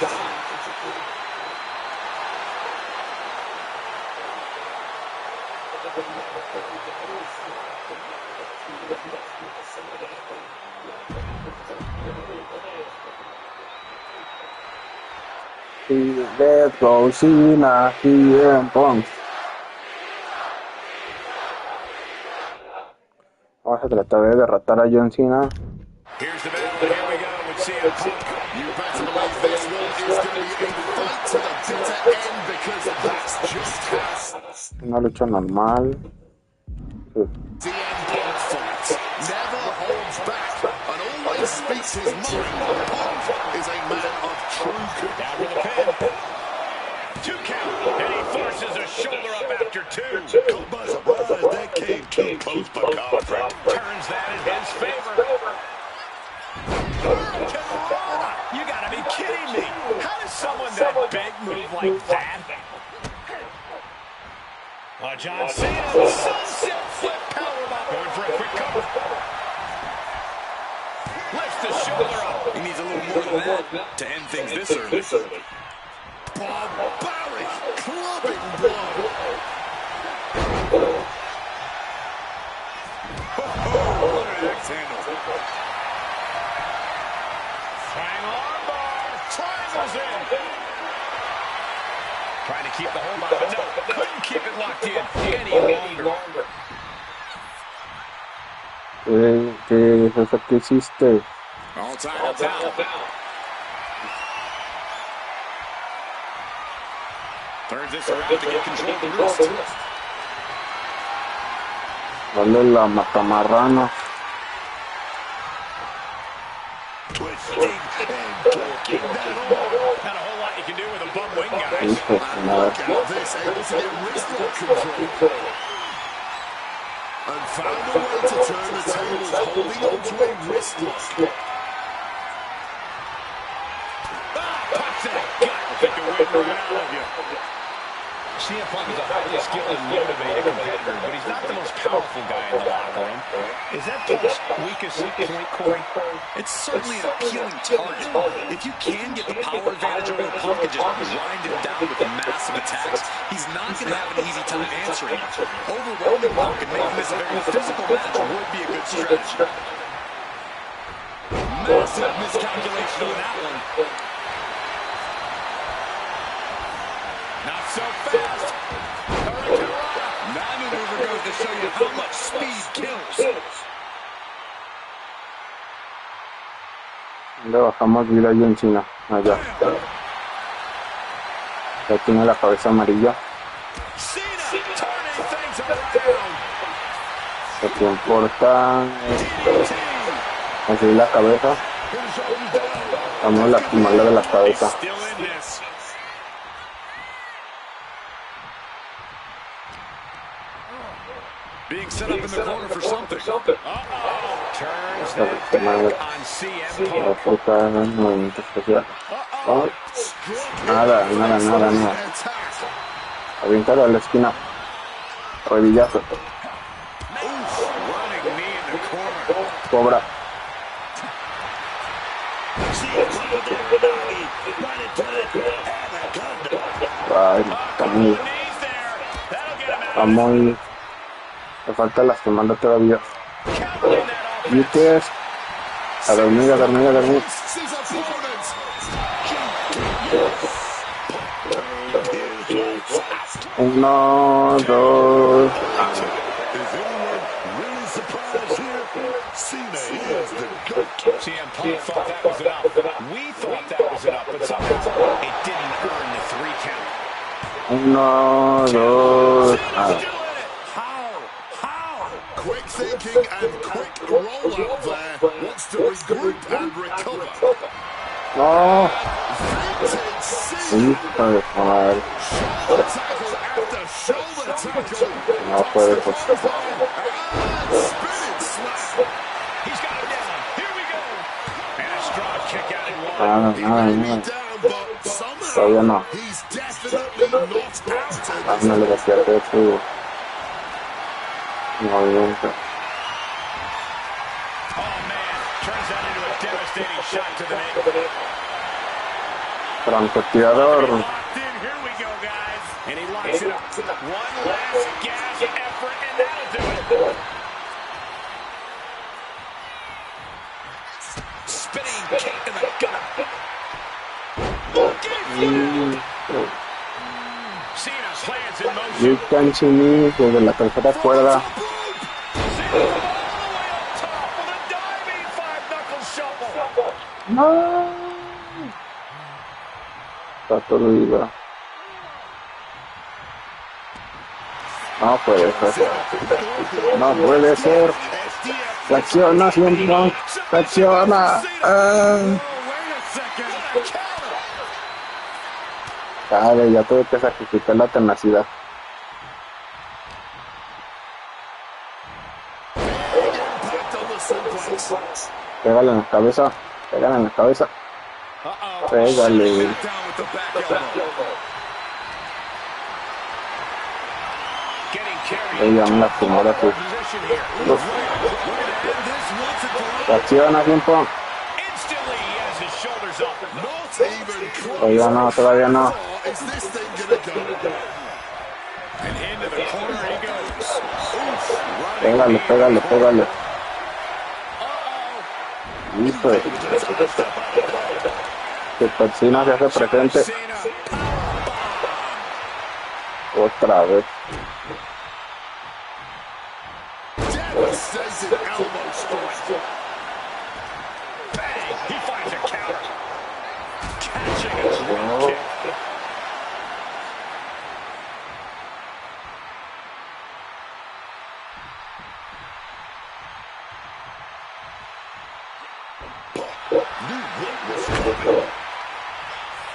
Let's go Cena, CM Punk. Vamos a tratar de derrotar a John Cena. Here's the battle. Here we go with CM Punk. You better believe this one is going to be a fight to the bitter end because that's just how Una lucha normal. Sí. CM Punk fights. Never holds back and always speaks his mind. Punk is a man of true Down for the pin. 2 count. And he forces a shoulder up after 2. Caught by surprise. That came too close for comfort. Turns that in his favor. You gotta be kidding me. How does someone that big move like that? John Cena, sunset flip powerbomb. Going for a quick cover. Lifts the shoulder up. He needs a little more than that to end things this early. Barbaric clubbing blow. What an axe handle. Hang on, bar. Triangles in. Trying to keep the hold on, but no, couldn't keep it locked in any longer. ¿Qué es eso que hiciste? All time. Turns this around to get control of the wrist. Dale la matamarrana. Twisting and kicking that off. Not a whole lot you can do with a bum wing, guys. Hijo de madre. Look at this, able to get wrist lock control. And found a way to turn the tables, holding on to a wrist lock. Punch that gut. Take the wind right out of you. CM Punk is a highly skilled and motivated competitor, but he's not the most powerful guy in the locker room. Is that Punk's weakest point, Corey? It's certainly an appealing target. If you can get the power advantage over the Punk and just grind him down with massive attacks, he's not going to have an easy time answering. Overwhelming Punk and making this a very physical match would be a good strategy. Massive miscalculation on that one. Not so fast. That maneuver goes to show you how much speed kills. Le bajamos vida a John Cena. Allá. Ya tiene la cabeza amarilla. Cena turning things around. Lo que importa es conseguir la cabeza. Vamos a lastimarla de la cabeza. Still in this. Being set up in the corner for something. Turns that back on CM Punk. Movimiento especial. Oh, nada. Aviéntalo a la esquina. Rodillazo. Running knee in the corner. Cobra. Ay, está muy... Le falta lastimarlo todavía. ¿Y qué es? A dormir. 1, 2. CM Punk thought that was enough. We thought that was enough, but somehow it didn't 1, 2. Quick thinking and quick rollout there. Wants to regroup and recover. No. Vintage scene. Hijo de madre. Shoulder tackle after shoulder tackle. No puede ser. And spinning slap. He's got him down. Here we go. And a strong kick out in one. He may be down, but somehow Todavía no. he's definitely not out of this. No le hacía hacer su movimiento. Oh, man. Turns that into a devastating shot to the neck. Francotirador. Locked in. Here we go, guys. And he locks it up. One last gasp effort, and that'll do it. Spinning kick in the gut. Cena's plans in motion. You can see me desde la tercera cuerda. Cena all the way up top with a diving five-knuckle shuffle. No. Está todo. No puede ser. No puede ser. Reacciona, siempre. Reacciona. Dale, ya tuve que sacrificar la tenacidad. Pégale en la cabeza. Pégale en la cabeza. Pégale. Ella me lastimó la tu. Reacciona, tiempo. Todavía no, todavía no. Pégale, pégale, pégale. Listo. Que Cena se hace presente. Otra vez.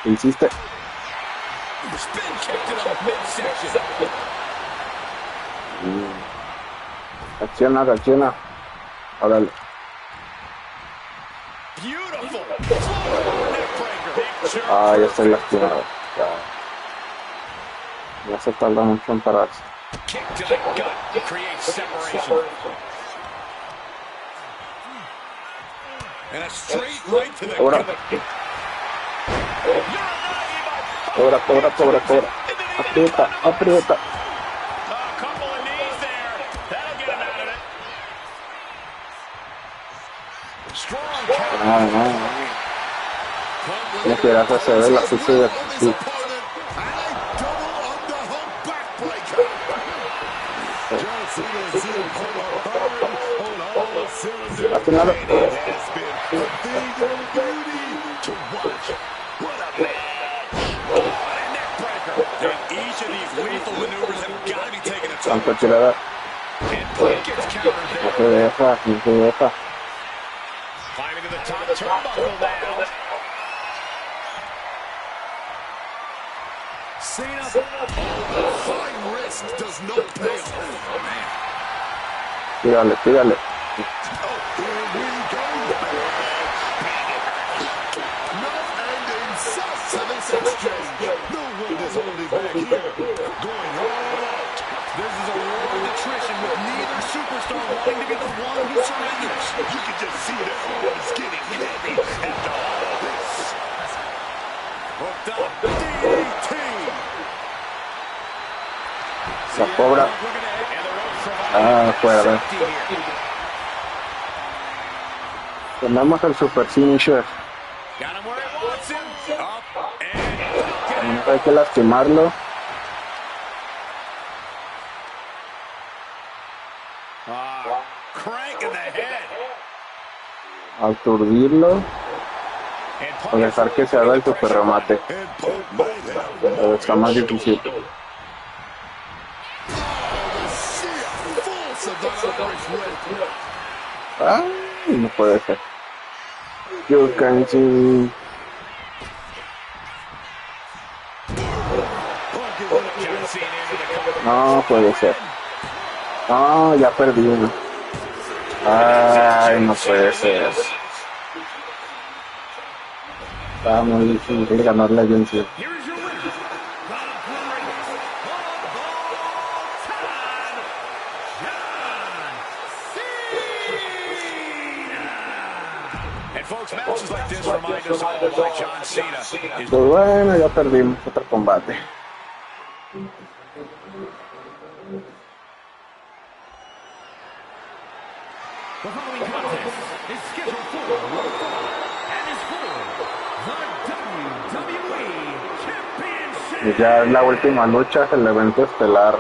Insiste. Acciona, acciona. Órale. Ah, ya estoy lastimado. Ya se tarda mucho en pararse. Ahora. Cobra, cobra, cobra, cobra. Aprieta, aprieta. No quieras hacer la ficha de aquí. Hace nada. Tanto tirada. No se deja, no se deja. Climbing to the top turnbuckle now. Cena, high risk does not pay off. Tírale, tírale. Here we go. No end in sight to this exchange. No one is holding back here. Going all out. This is a war of attrition with neither superstar wanting to be the one who surrenders. You can just see their arms getting heavy after all of this. Hooked up. DDT. La cobra. Ah, fuera. Tenemos el super finisher. Hay que lastimarlo. Aturdirlo. O dejar que se haga el super remate. Está más difícil. Ay, no puede ser. You can see. No puede ser. No, ya perdí. Ay, no puede ser. Está muy difícil ganarle a John Cena. Pues bueno, ya perdimos otro combate. The following contest is scheduled for one fall and is for the WWE Championship. Y ya es la última lucha, es el evento estelar.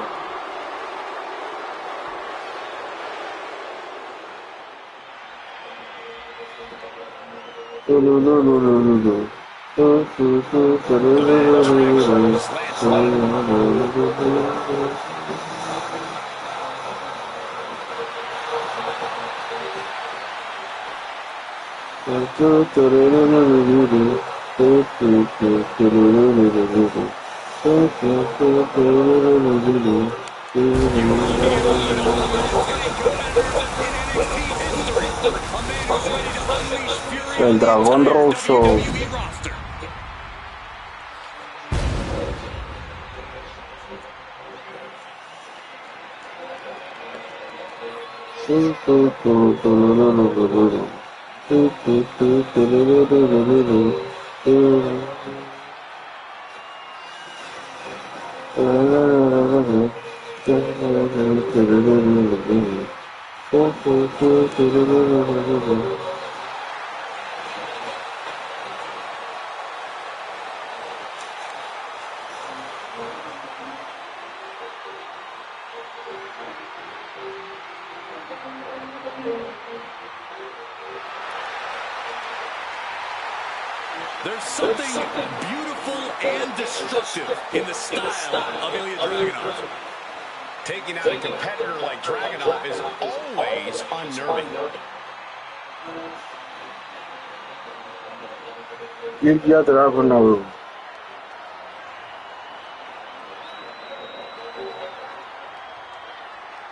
El dragón roso. There's something beautiful and destructive in the style of Ilya Dragunov. Taking out a competitor like Dragunov is always unnerving. Ilya Dragunov.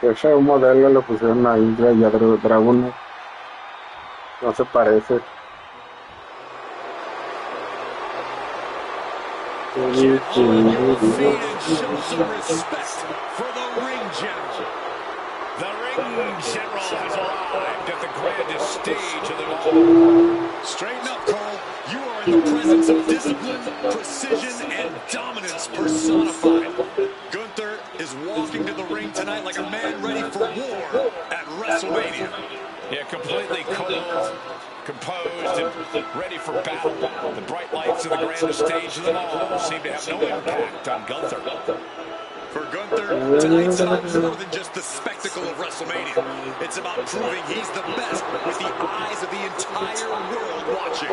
Ese modelo lo pusieron a Ilya Dragunov. No se parece. Get on your feet and show some respect for the ring general. The ring general has arrived at the grandest stage of them all. Straighten up, Cole. You are in the presence of discipline, precision, and dominance personified. Gunther is walking to the ring tonight like a man ready for war at WrestleMania. Yeah, completely cold, composed, and ready for battle. The bright lights of the grandest stage of them all seem to have no impact on Gunther. For Gunther, tonight's about more than just the spectacle of WrestleMania. It's about proving he's the best with the eyes of the entire world watching.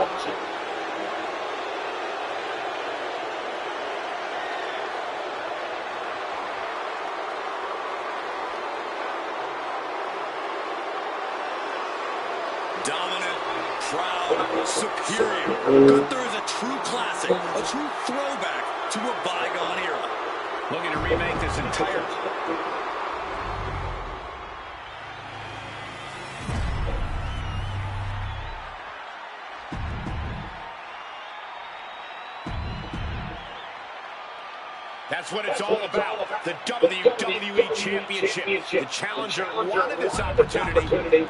Dominant, proud, superior. Gunther is a true classic, a true throwback to a bygone era. Looking to remake this entire... That's what it's all about, the WWE Championship. The challenger wanted this opportunity.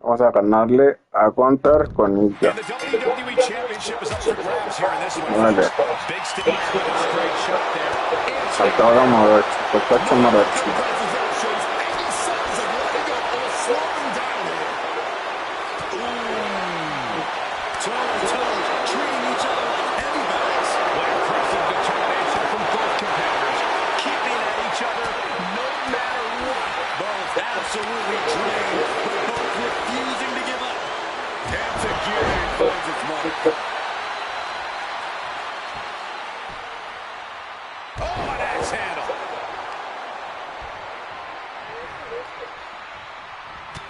Vamos a ganarle a Gunther con Ilya. Vale. Saltado Morocho, Cotacho Morocho. Pentagear finds its mark. Oh, an axe handle.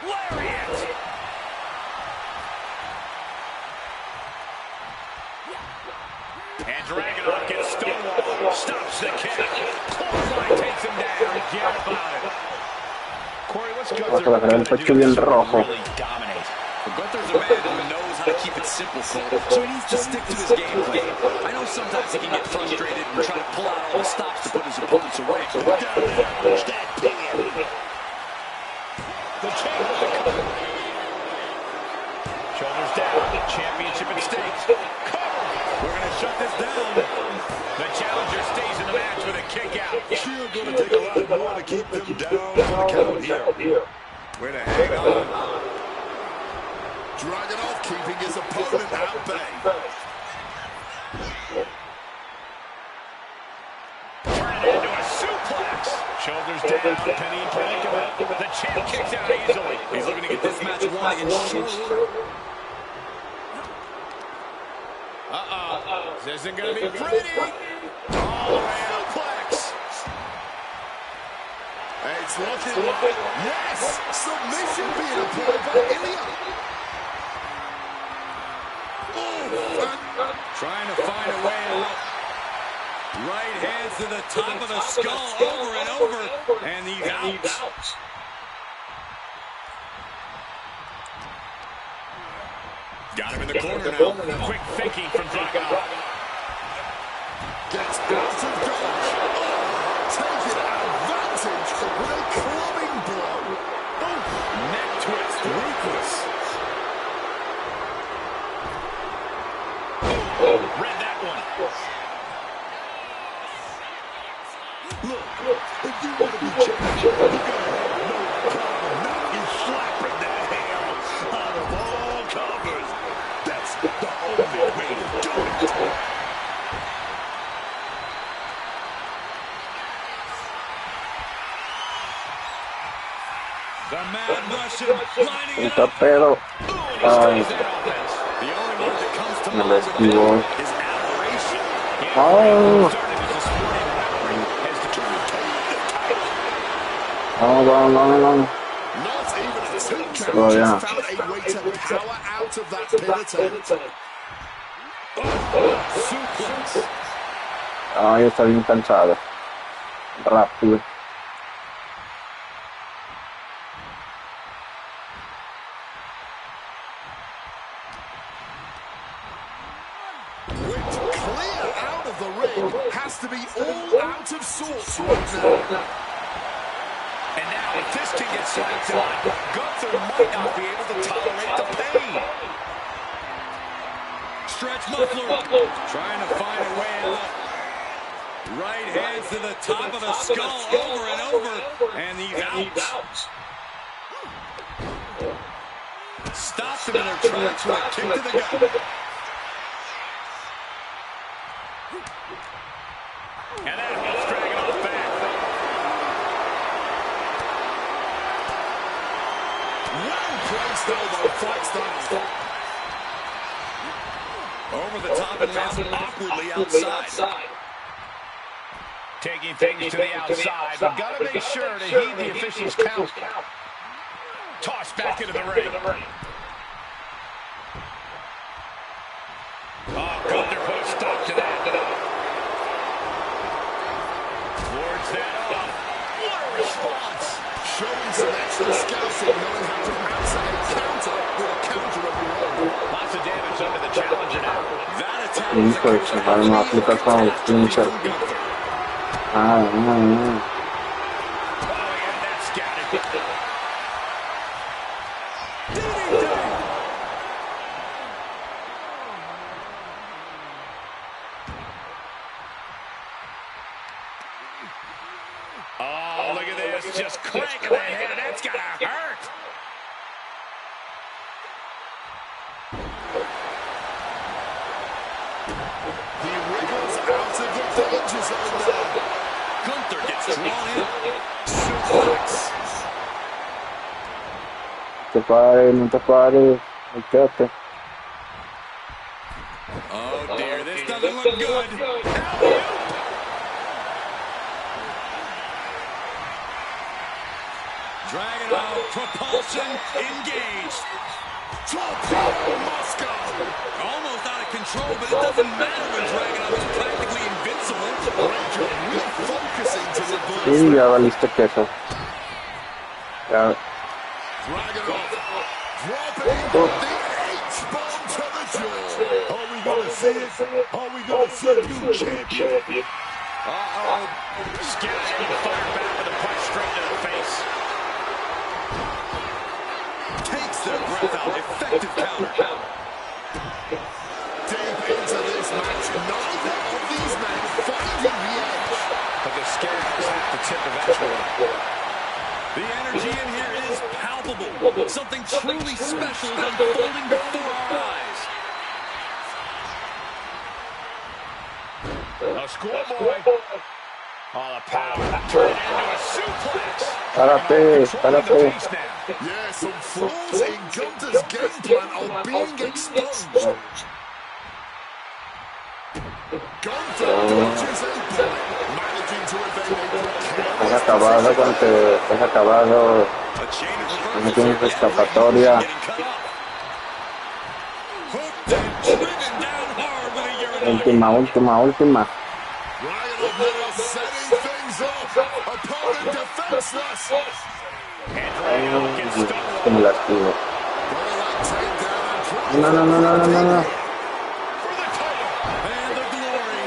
Lariat. And Dragunov gets stonewalled. Stops the kick. Clothesline takes him down. Get about it. Corey, what's Gunther going to do to really dominate? Well, Gunther's a man who knows how to keep it simple, Cole, so he needs to stick to his game plan. I know sometimes he can get frustrated and try to pull out all the stops to put his opponents away. Look down there. Push that pin. The champion. Shoulders down. Championship at stake. We're going to shut this down. The challenger stays in the match with a kick out. Shield going to take a lot more to keep them down on the count here. Way to hang on. Dragunov keeping his opponent at bay. Turn it into a suplex. Shoulders down, penny predicament. The champ kicks out easily. He's looking to get this match won in short order. This isn't going to be pretty. All the way out, Plex. It's looking like, yes, submission being applied by Ilya. Trying to find a way out. Right hands to the top of the skull over and over. And he's out. Got him in the corner now. Quick thinking from Dragunov. Gets out of dodge. Taking advantage with a clubbing blow. Neck twist. Ruthless. Read that one. Look, if you want to be champion, you gotta have no problem not slapping that hell out of all covers. That's the only way to do it. The Mad Russian lining it Puta up. pedo. Ay, The only word that comes to me mind lo esquivó. is adoration. Oh. Vamos, vamos, vamos, vamos. Not even a two Oh, count yeah. just found a way to power out of that pin attempt. Suplex. Ay, está bien cansado. Rápido. Whipped clear out of the ring. Has to be all out of sorts right now. And now, if this can get slapped on, Gunther might not be able to tolerate the pain. Stretch muffler. Trying to find a way out. Right hands to the top of the skull over and over. And he's out. Stopped him in their tracks with a kick to the gut. And that was Dragunov back. Well-placed elbow fights that. Over the top and mounted awkwardly outside. Taking things to the outside, but got to make sure to heed the official's count. Tossed back into the ring. Oh, Gunther put a stop to that. Wards that off. What a response. Showing some extra scouting, knowing how to answer a counter with a counter of your own. Lots of damage under the challenger now. That attack Hijo de su madre, me va a aplicar con el pincher. Ah, Oh, yeah, that's scouted. Oh, look at this. Just cranking the head. That's got to hurt. He wriggles out of the danger zone now. Gunther gets drawn in. Suplex. te pares, no te pares. Quédate. Oh dear, this doesn't look good. Alley-oop. Dragging out, propulsion engaged. Torpedo Moscow. Almost out of control, but it doesn't matter when Dragon is practically invincible. Really focusing to reverse. Y ya valiste queso. Ya. Dragunov dropping the H-bomb to the jaw. Are we going to see it? Are we going to see a new champion? Uh-oh. Skinner able to fire back with a punch straight to the face. Takes their breath out. Effective counter. Deep into this match, neither of these men finding the edge. But the Scarecrows have to tip eventually. The energy in here is palpable. Something truly special is unfolding before our eyes. A schoolboy. Oh, the power. Turn it into a suplex. Párate, párate. Yeah, some flaws in Gunter's game plan are being exposed. Gunter dodges a bullet, managing to evade a Estás acabado, Conte. Estás acabado. A chain of No reversals tienes here. escapatoria. Getting cut off. Hooked and driven down hard with a urinal. Última, última, última. Dragunov now setting things up. Opponent defenseless. Que me lastimo. Takedown. No, no, no, no, no, no, no. For the title. And the glory.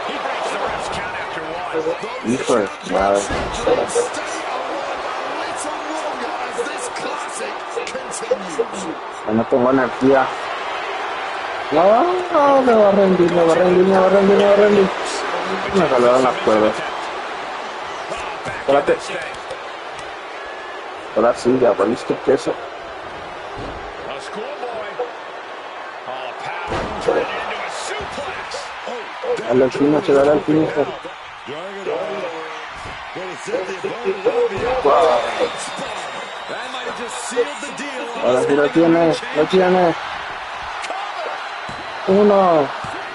He breaks the ref's count after one. Hijo de madre. Stay alive a little longer as this classic continues. Ya no tengo energía. No, no, me va a rendir, me va a rendir, me va a rendir, me va a rendir. Me salvaron las cuerdas. Espérate. Ahora sí, ya valiste queso. A schoolboy. Oh, power. Turn it into a suplex. Dale al finisher, dale al finisher. Wow. That might have just sealed the deal. Ahora sí lo tiene, lo tiene. 1,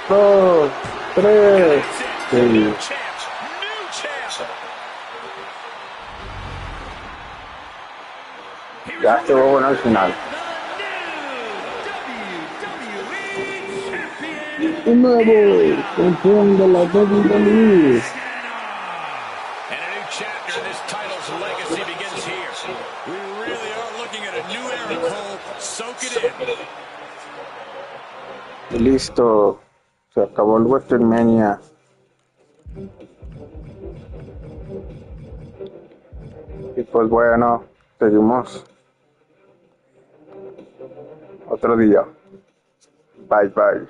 2, 3. Sí. New champ. Ya estuvo bueno al final. Un nuevo campeón de la WWE. And a new chapter in this title's legacy begins here. We really are looking at a new era, Cole. Soak it in. Y listo. Se acabó el WrestleMania. Y pues bueno, seguimos otro día. Bye bye.